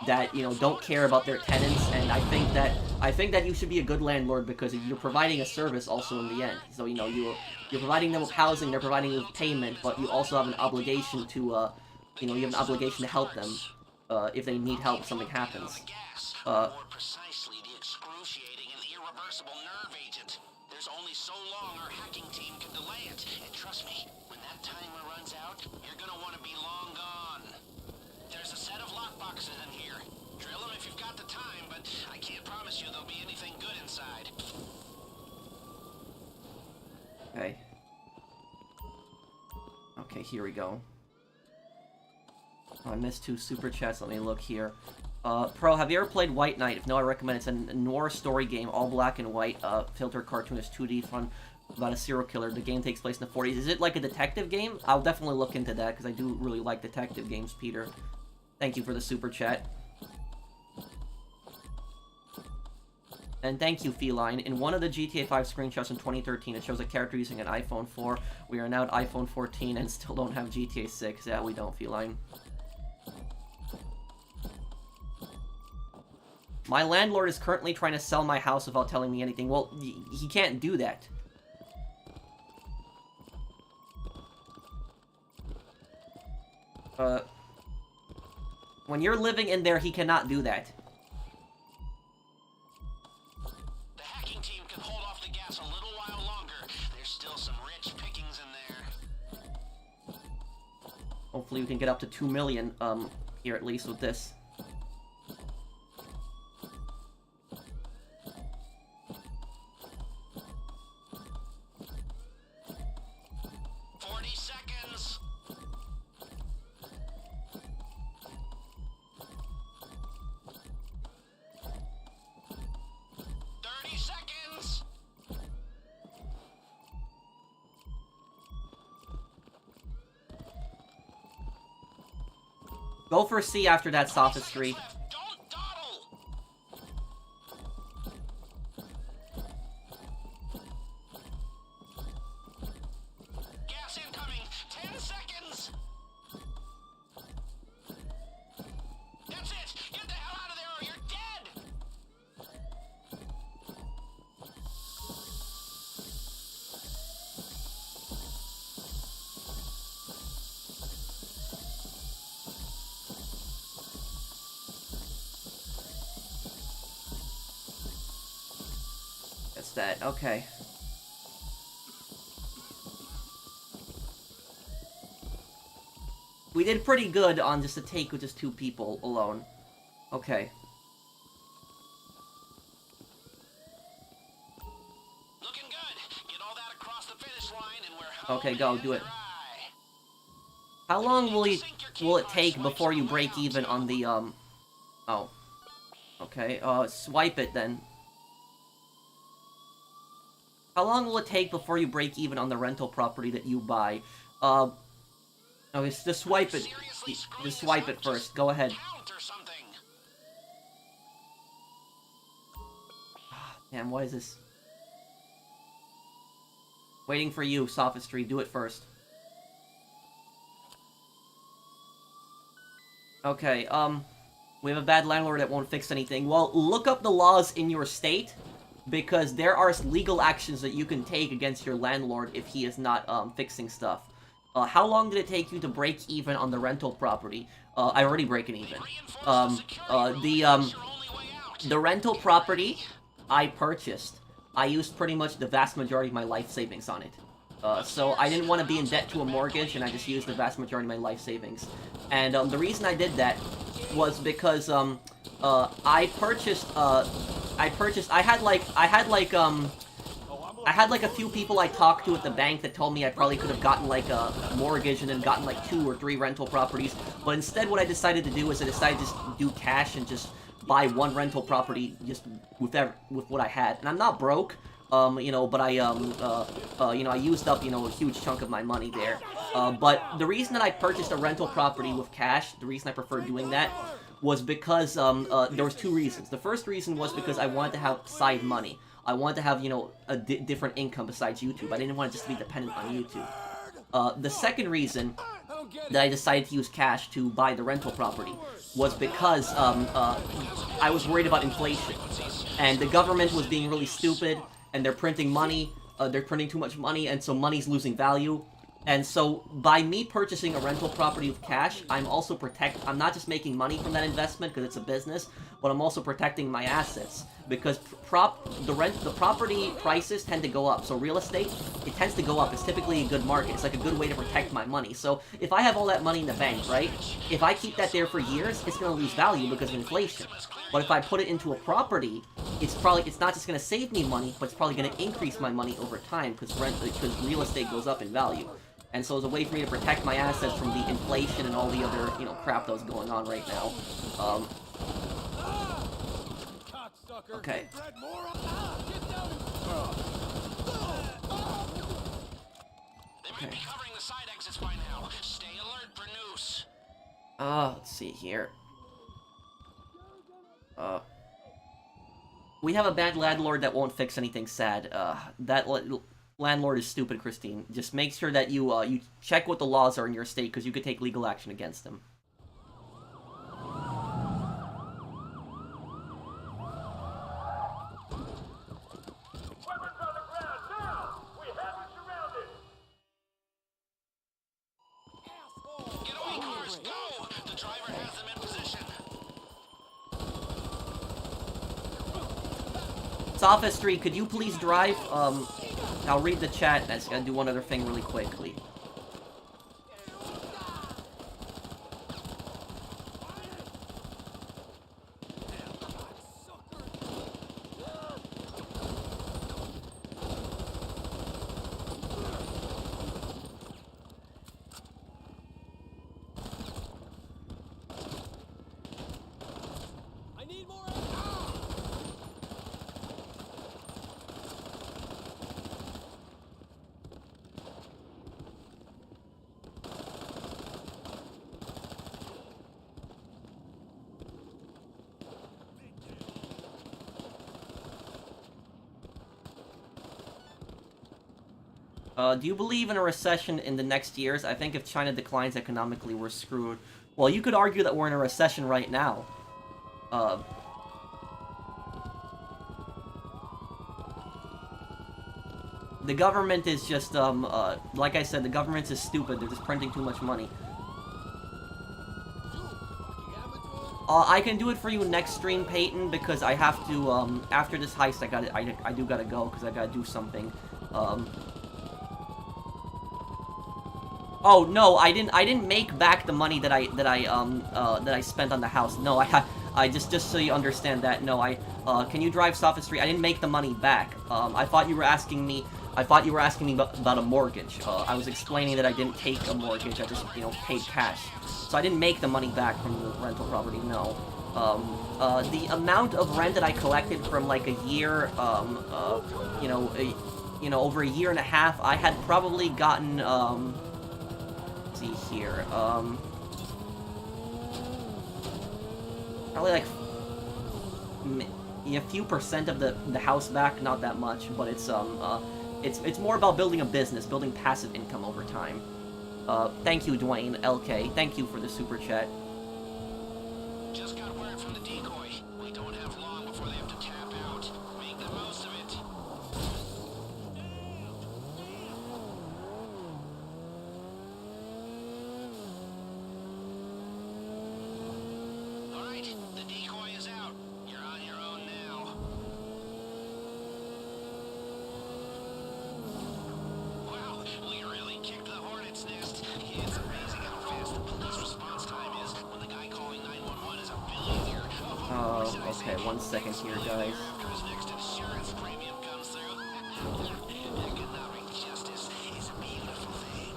that, you know, don't care about their tenants, and I think that you should be a good landlord because you're providing a service also in the end. So, you know, you're providing them with housing, they're providing you with payment, but you also have an obligation to, you know, you have an obligation to help them, if they need help, something happens. More precisely, the excruciating and irreversible nerve agent. There's only so long our hacking team can delay it. And trust me, when that timer runs out, you're gonna want to be long gone. There's a set of lockboxes in here. Drill them if you've got the time, but I can't promise you there'll be anything good inside. Okay. Okay, here we go. Oh, I missed 2 super chats. Let me look here. Pro, have you ever played White Knight? If no, I recommend it. It's a noir story game, all black and white, filtered cartoonist 2D fun about a serial killer. The game takes place in the 40s. Is it like a detective game? I'll definitely look into that, because I do really like detective games, Peter. Thank you for the super chat. And thank you, Feline. In one of the GTA 5 screenshots in 2013, it shows a character using an iPhone 4. We are now at iPhone 14 and still don't have GTA 6. Yeah, we don't, Feline. My landlord is currently trying to sell my house without telling me anything. Well, he can't do that. When you're living in there, he cannot do that. The hacking team can hold off the gas a little while longer. There's still some rich pickings in there. Hopefully we can get up to 2 million, here at least with this. Go for C after that sophistry. Don't dawdle! Gas incoming! 10 seconds! That's it! Get the hell out of there or you're dead! That's that. Okay. We did pretty good on just a take with just 2 people alone. Okay. Looking good. Get all that across the finish line and we're home Okay, go, and do it. dry. How long will it take before you break even on the, Oh. Okay, swipe it then. How long will it take before you break even on the rental property that you buy? Okay, just swipe it. Just swipe it first. Go ahead. Count or something. Damn, what is this? Waiting for you, sophistry. Do it first. Okay, we have a bad landlord that won't fix anything. Well, look up the laws in your state, because there are legal actions that you can take against your landlord if he is not, fixing stuff. How long did it take you to break even on the rental property? I already breaking even. The rental property I purchased, I used pretty much the vast majority of my life savings on it. So I didn't want to be in debt to a mortgage, and I just used the vast majority of my life savings. And the reason I did that was because I had like a few people I talked to at the bank that told me I probably could have gotten like a mortgage and then gotten like 2 or 3 rental properties. But instead, what I decided to do is I decided to just do cash and just buy 1 rental property just with what I had. And I'm not broke, you know, but you know, I used up, you know, a huge chunk of my money there. But the reason that I purchased a rental property with cash, the reason I preferred doing that was because there was 2 reasons. The first reason was because I wanted to have side money. I wanted to have, you know, a different income besides YouTube. I didn't want to just be dependent on YouTube. The second reason that I decided to use cash to buy the rental property was because I was worried about inflation. And the government was being really stupid, and they're printing money, they're printing too much money, and so money's losing value. And so, by me purchasing a rental property with cash, I'm not just making money from that investment because it's a business, but I'm also protecting my assets. Because the property prices tend to go up. So real estate, it tends to go up. It's typically a good market. It's like a good way to protect my money. So if I have all that money in the bank, right? If I keep that there for years, it's going to lose value because of inflation. But if I put it into a property, it's not just going to save me money, but it's probably going to increase my money over time because real estate goes up in value. And so it's a way for me to protect my assets from the inflation and all the other, you know, crap that was going on right now. Okay. They might be covering the side exits by now. Stay alert for noose. Let's see here. We have a bad landlord that won't fix anything sad. That landlord is stupid, Christine. Just make sure that you check what the laws are in your state, because you could take legal action against him. Getaway cars, go! The driver has them in position. Sophistry, could you please drive? I'll read the chat, and I just gotta do one other thing really quickly. Do you believe in a recession in the next years? I think if China declines economically, we're screwed. Well, you could argue that we're in a recession right now. The government is just, like I said, the government is stupid. They're just printing too much money. I can do it for you next stream, Peyton, because I have to, after this heist, I do gotta go, because I gotta do something. Oh no, I didn't make back the money that I spent on the house. No, I just so you understand that. No, can you drive Sophistry? I didn't make the money back. I thought you were asking me about a mortgage. I was explaining that I didn't take a mortgage. I just, you know, paid cash. So I didn't make the money back from the rental property. No. The amount of rent that I collected from like a year, over a year and a half, I had probably gotten, let's see here, probably like a few percent of the house back, not that much, but it's more about building a business, building passive income over time. Thank you, Dwayne, LK, thank you for the super chat. Just got word from the decoy. We don't have long before they have to tap out. Make the most of it. Okay, 1 second here, guys. After his next insurance premium comes through. Economic justice is a beautiful thing.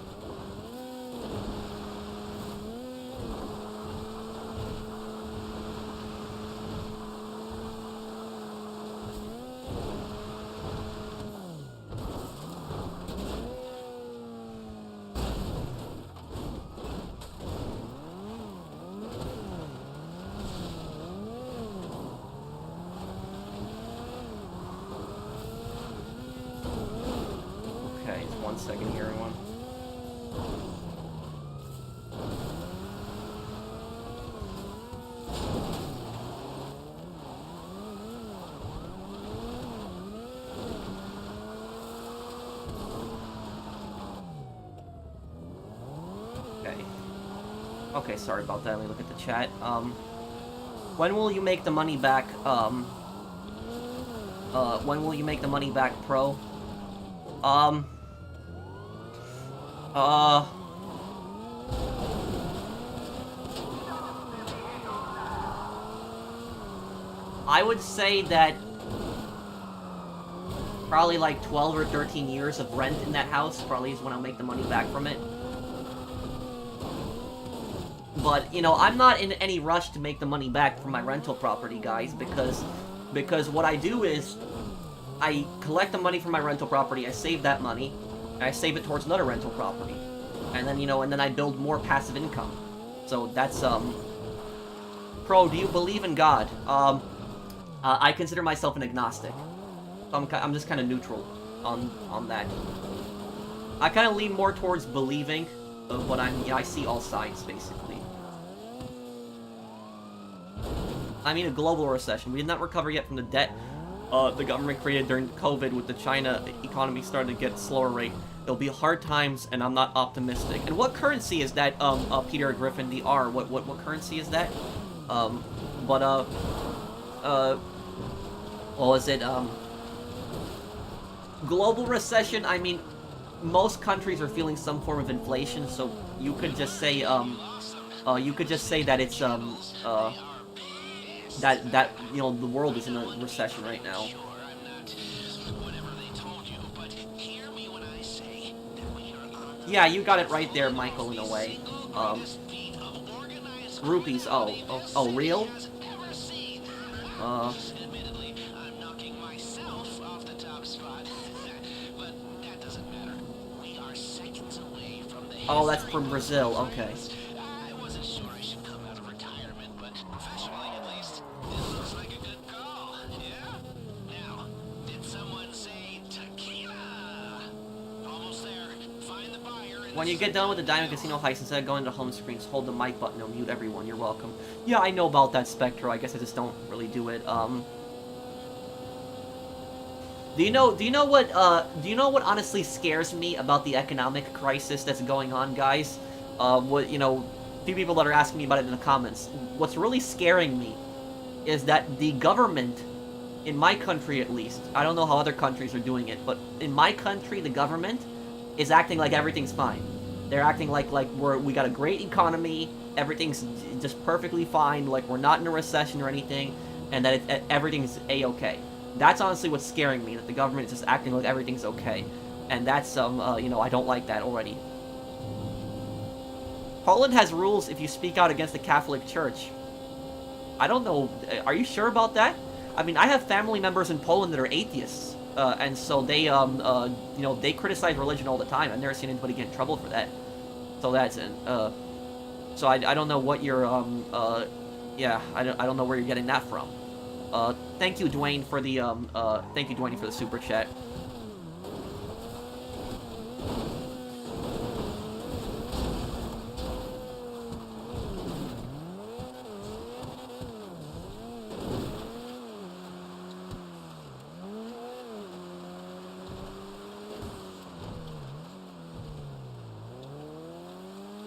Okay, 1 second here, everyone. Okay. Okay, sorry about that. Let me look at the chat. When will you make the money back? When will you make the money back, Pro? I would say that probably like 12 or 13 years of rent in that house probably is when I'll make the money back from it. But, you know, I'm not in any rush to make the money back from my rental property, guys, because what I do is I collect the money from my rental property, I save that money, and I save it towards another rental property. And then, you know, and then I build more passive income. So that's, Pro, do you believe in God? I consider myself an agnostic. I'm just kind of neutral on that. I kind of lean more towards believing, but I see all sides, basically. I mean, a global recession. We did not recover yet from the debt the government created during COVID with the China economy starting to get slower rate. There'll be hard times, and I'm not optimistic. And what currency is that, Peter Griffin, the R? What currency is that? What was it, global recession, I mean, most countries are feeling some form of inflation, so you could just say, that it's, that, you know, the world is in a recession right now. Yeah, you got it right there, Michael, in a way. Rupees, oh, real? Admittedly, I'm knocking myself off the top spot, but that doesn't matter. We are seconds away from the Oh, that's from Brazil, okay. I wasn't sure I should come out of retirement, but professionally at least, it looks like a good call, yeah? Now, did someone say tequila? Almost there. Find the buyer and When you get done with the Diamond Casino heist, instead of going to home screens, hold the mic button, it'll mute everyone, you're welcome. Yeah, I know about that, Spectro, I guess I just don't really do it, Do you know what honestly scares me about the economic crisis that's going on, guys? You know, a few people that are asking me about it in the comments. What's really scaring me is that the government, in my country at least, I don't know how other countries are doing it, but in my country, the government is acting like everything's fine. They're acting like we got a great economy, everything's just perfectly fine, like we're not in a recession or anything, and that everything's a-okay. That's honestly what's scaring me, that the government is just acting like everything's okay. And that's, you know, I don't like that already. Poland has rules if you speak out against the Catholic Church. I don't know, are you sure about that? I mean, I have family members in Poland that are atheists, and so they, you know, they criticize religion all the time. I've never seen anybody get in trouble for that. So that's, so I don't know what you're, yeah, I don't know where you're getting that from. Thank you, Dwayne, for the, thank you, Dwayne, for the super chat.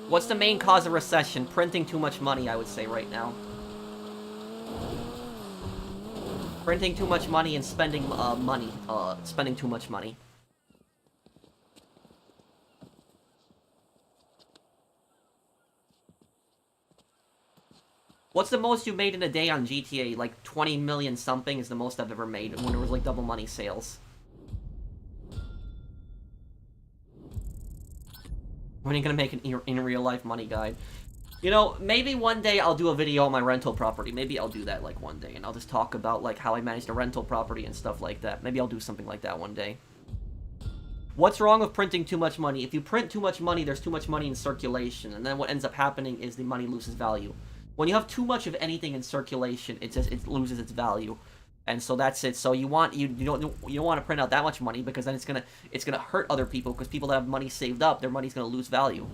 What's the main cause of recession? Printing too much money, I would say, right now. Printing too much money and spending spending too much money. What's the most you made in a day on GTA? Like 20 million something is the most I've ever made when it was like double money sales. When are you gonna make an in real life money guide? You know, maybe one day I'll do a video on my rental property. Maybe I'll do that like one day, and I'll just talk about like how I managed a rental property and stuff like that. Maybe I'll do something like that one day. What's wrong with printing too much money? If you print too much money, there's too much money in circulation, and then what ends up happening is the money loses value. When you have too much of anything in circulation, it loses its value, and so that's it. So you don't want to print out that much money, because then it's gonna hurt other people, because people that have money saved up, their money's gonna lose value.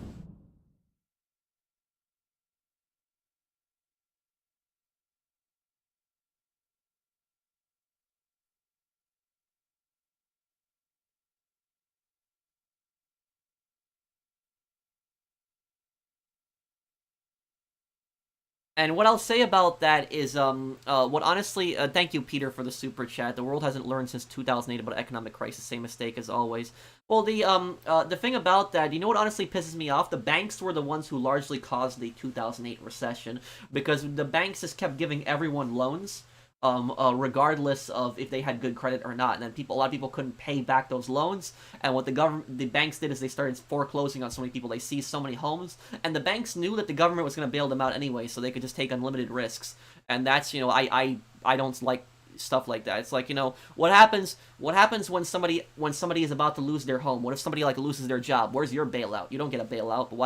And what I'll say about that is, what honestly, thank you, Peter, for the super chat. The world hasn't learned since 2008 about economic crisis. Same mistake as always. Well, the thing about that, you know what honestly pisses me off? The banks were the ones who largely caused the 2008 recession, because the banks just kept giving everyone loans, regardless of if they had good credit or not. And then a lot of people couldn't pay back those loans. And what the banks did is they started foreclosing on so many people. They seized so many homes, and the banks knew that the government was going to bail them out anyway, so they could just take unlimited risks. And that's, you know, I don't like stuff like that. It's like, you know, what happens when somebody is about to lose their home? What if somebody like loses their job? Where's your bailout? You don't get a bailout. But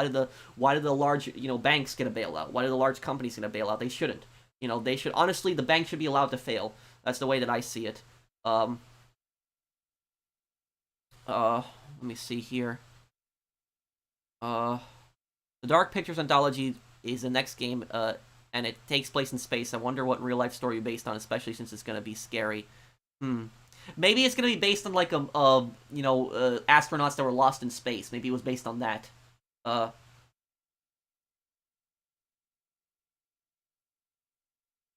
why do the large, you know, banks get a bailout? Why do the large companies get a bailout? They shouldn't. You know, they should, honestly, the bank should be allowed to fail. That's the way that I see it. Let me see here. The Dark Pictures Anthology is the next game, and it takes place in space. I wonder what real-life story based on, especially since it's gonna be scary. Maybe it's gonna be based on, like, astronauts that were lost in space. Maybe it was based on that.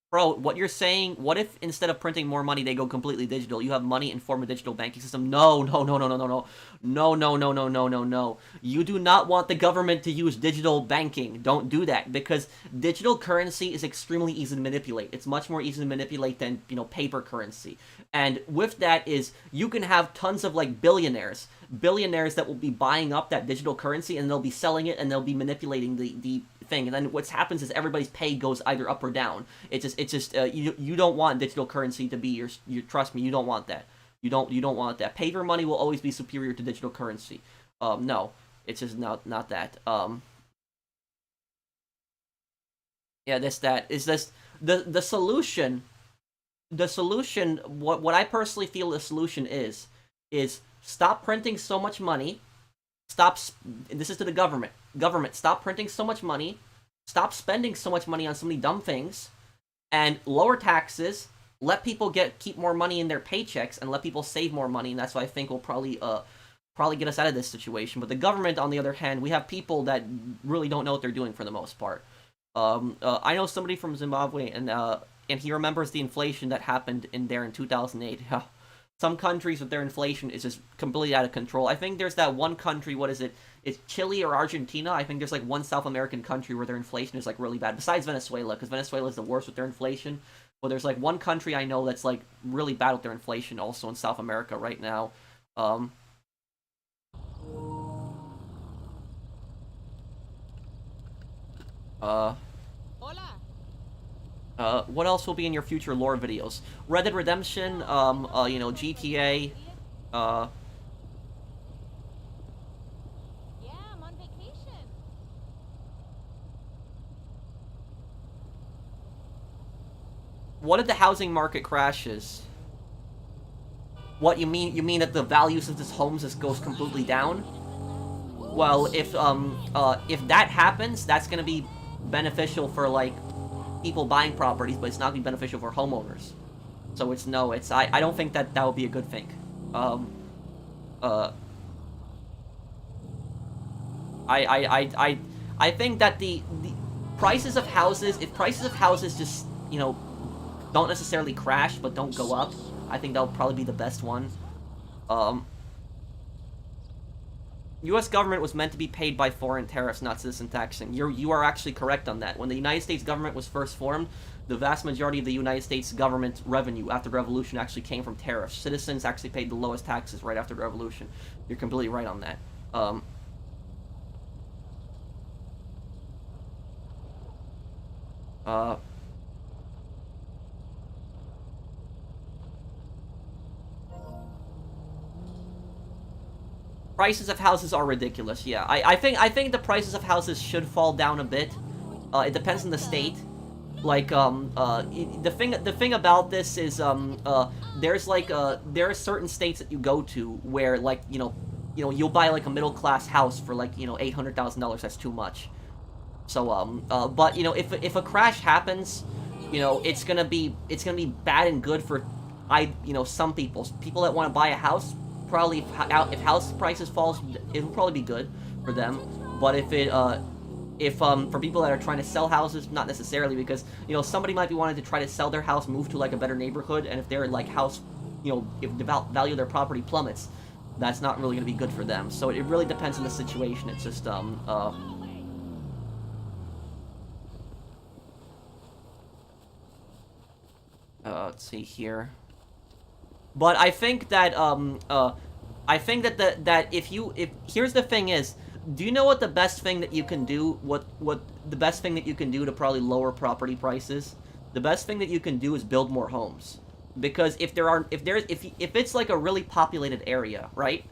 Bro, what you're saying, what if instead of printing more money, they go completely digital? You have money in form of digital banking system? No, no, no, no, no, no, no. No, no, no, no, no, no, no. You do not want the government to use digital banking. Don't do that, because digital currency is extremely easy to manipulate. It's much more easy to manipulate than, you know, paper currency. And with that is, you can have tons of, like, billionaires that will be buying up that digital currency, and they'll be selling it, and they'll be manipulating the thing. And then what happens is everybody's pay goes either up or down. It's just you don't want digital currency to be your trust me, you don't want that. You don't want that. Paper money will always be superior to digital currency. No, it's just not that. Yeah, the solution. The solution, what I personally feel the solution is stop printing so much money. This is to the government. Government, stop printing so much money. Stop spending so much money on so many dumb things, and lower taxes. Let people keep more money in their paychecks, and let people save more money. And that's what I think will probably get us out of this situation. But the government, on the other hand, we have people that really don't know what they're doing for the most part. I know somebody from Zimbabwe, and he remembers the inflation that happened in 2008. Some countries with their inflation is just completely out of control. I think there's that one country, what is it? It's Chile or Argentina. I think there's like one South American country where their inflation is like really bad, besides Venezuela, because Venezuela is the worst with their inflation. But there's like one country I know that's like really bad with their inflation, also in South America right now. What else will be in your future lore videos? Red Dead Redemption, GTA, Yeah, I'm on vacation. What if the housing market crashes? What, you mean? You mean that the values of this homes just goes completely down? Well, if that happens, that's gonna be beneficial for, like, people buying properties, but it's not gonna be beneficial for homeowners. So I don't think that would be a good thing. I think that the prices of houses, if prices of houses just, you know, don't necessarily crash but don't go up, I think that'll probably be the best one. U.S. government was meant to be paid by foreign tariffs, not citizen taxing. You are actually correct on that. When the United States government was first formed, the vast majority of the United States government revenue after the revolution actually came from tariffs. Citizens actually paid the lowest taxes right after the revolution. You're completely right on that. Prices of houses are ridiculous. Yeah, I think the prices of houses should fall down a bit. It depends on the state. Like the thing about this is there's like there are certain states that you go to where like you'll buy like a middle class house for like $800,000. That's too much. So but if a crash happens, it's gonna be bad and good for some people that want to buy a house. Probably if house prices falls, it'll probably be good for them. But if for people that are trying to sell houses, not necessarily, because somebody might be wanting to try to sell their house, move to like a better neighborhood, and if their like house, if the value of their property plummets, that's not really gonna be good for them. So it really depends on the situation. It's just let's see here. But I think that here's the thing is, do you know what the best thing that you can do? What the best thing that you can do to probably lower property prices? The best thing that you can do is build more homes. Because if it's like a really populated area, right?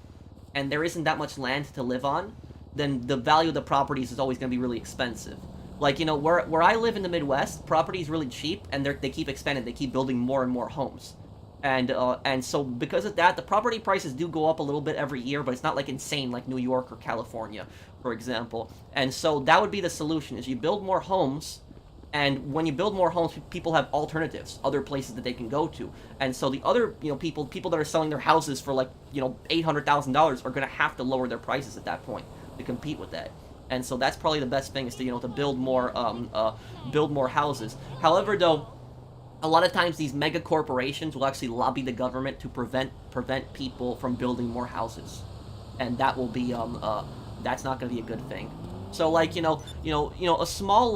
And there isn't that much land to live on, then the value of the properties is always going to be really expensive. Like, where I live in the Midwest, property is really cheap, and they keep expanding. They keep building more and more homes. And so because of that, the property prices do go up a little bit every year, but it's not like insane like New York or California, for example. And so that would be the solution, is you build more homes, and when you build more homes, people have alternatives, other places that they can go to. And so the other, people that are selling their houses for like, $800,000 are going to have to lower their prices at that point to compete with that. And so that's probably the best thing, is to, to build more houses. However, though, a lot of times these mega corporations will actually lobby the government to prevent people from building more houses, and that will be that's not going to be a good thing. So like a small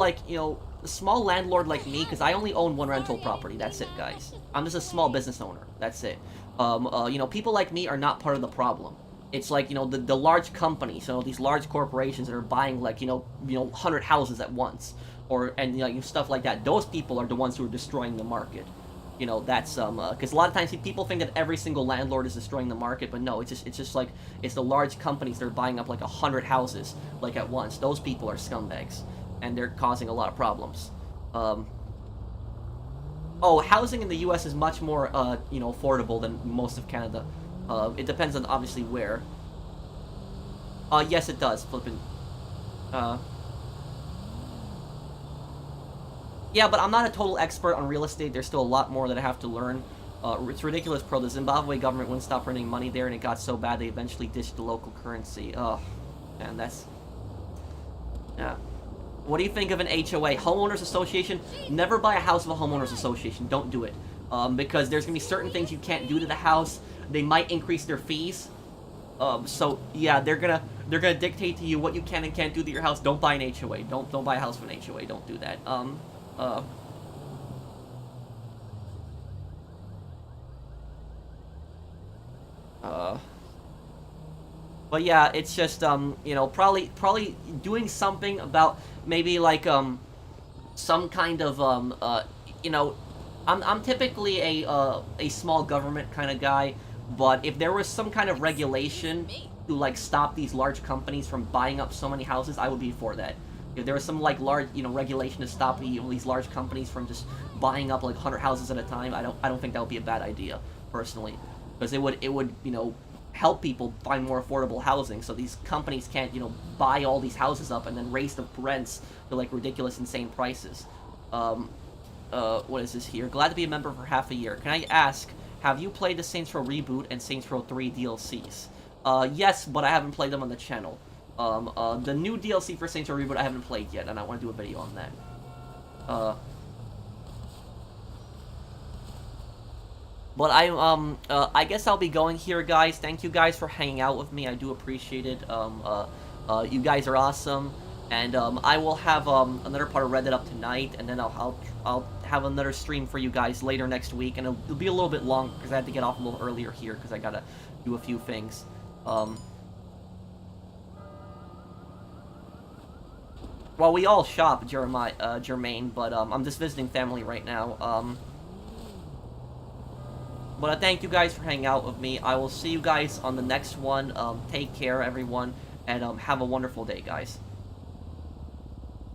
landlord like me, because I only own one rental property. That's it, guys. I'm just a small business owner. That's it. People like me are not part of the problem. It's like the large companies, these large corporations that are buying like 100 houses at once. And stuff like that. Those people are the ones who are destroying the market. That's because a lot of times people think that every single landlord is destroying the market, but no, it's just like it's the large companies that are buying up like 100 houses like at once. Those people are scumbags, and they're causing a lot of problems. Housing in the U.S. is much more affordable than most of Canada. It depends on obviously where. Yes, it does. Flipping. Yeah, but I'm not a total expert on real estate. There's still a lot more that I have to learn. It's ridiculous, bro. The Zimbabwe government wouldn't stop printing money there, and it got so bad they eventually ditched the local currency. Oh, man, that's... Yeah. What do you think of an HOA? Homeowners Association? Never buy a house of a homeowners association. Don't do it. Because there's going to be certain things you can't do to the house. They might increase their fees. So, yeah, they're gonna dictate to you what you can and can't do to your house. Don't buy an HOA. Don't buy a house with an HOA. Don't do that. But yeah, it's just, probably doing something about maybe like, some kind of, I'm typically a small government kind of guy, but if there was some kind of regulation to like stop these large companies from buying up so many houses, I would be for that. If there was some like large, regulation to stop these large companies from just buying up like 100 houses at a time, I don't think that would be a bad idea, personally, because it would help people find more affordable housing, so these companies can't buy all these houses up and then raise the rents to like ridiculous, insane prices. What is this here? Glad to be a member for half a year. Can I ask, have you played the Saints Row Reboot and Saints Row 3 DLCs? Yes, but I haven't played them on the channel. The new DLC for Saints Row Reboot I haven't played yet, and I want to do a video on that. But I guess I'll be going here, guys. Thank you guys for hanging out with me. I do appreciate it. You guys are awesome. And I will have another part of Reddit up tonight, and then I'll have another stream for you guys later next week, and it'll be a little bit long because I had to get off a little earlier here because I gotta do a few things. Well, we all shop, Jermaine, but I'm just visiting family right now. But thank you guys for hanging out with me. I will see you guys on the next one. Take care, everyone, and have a wonderful day, guys.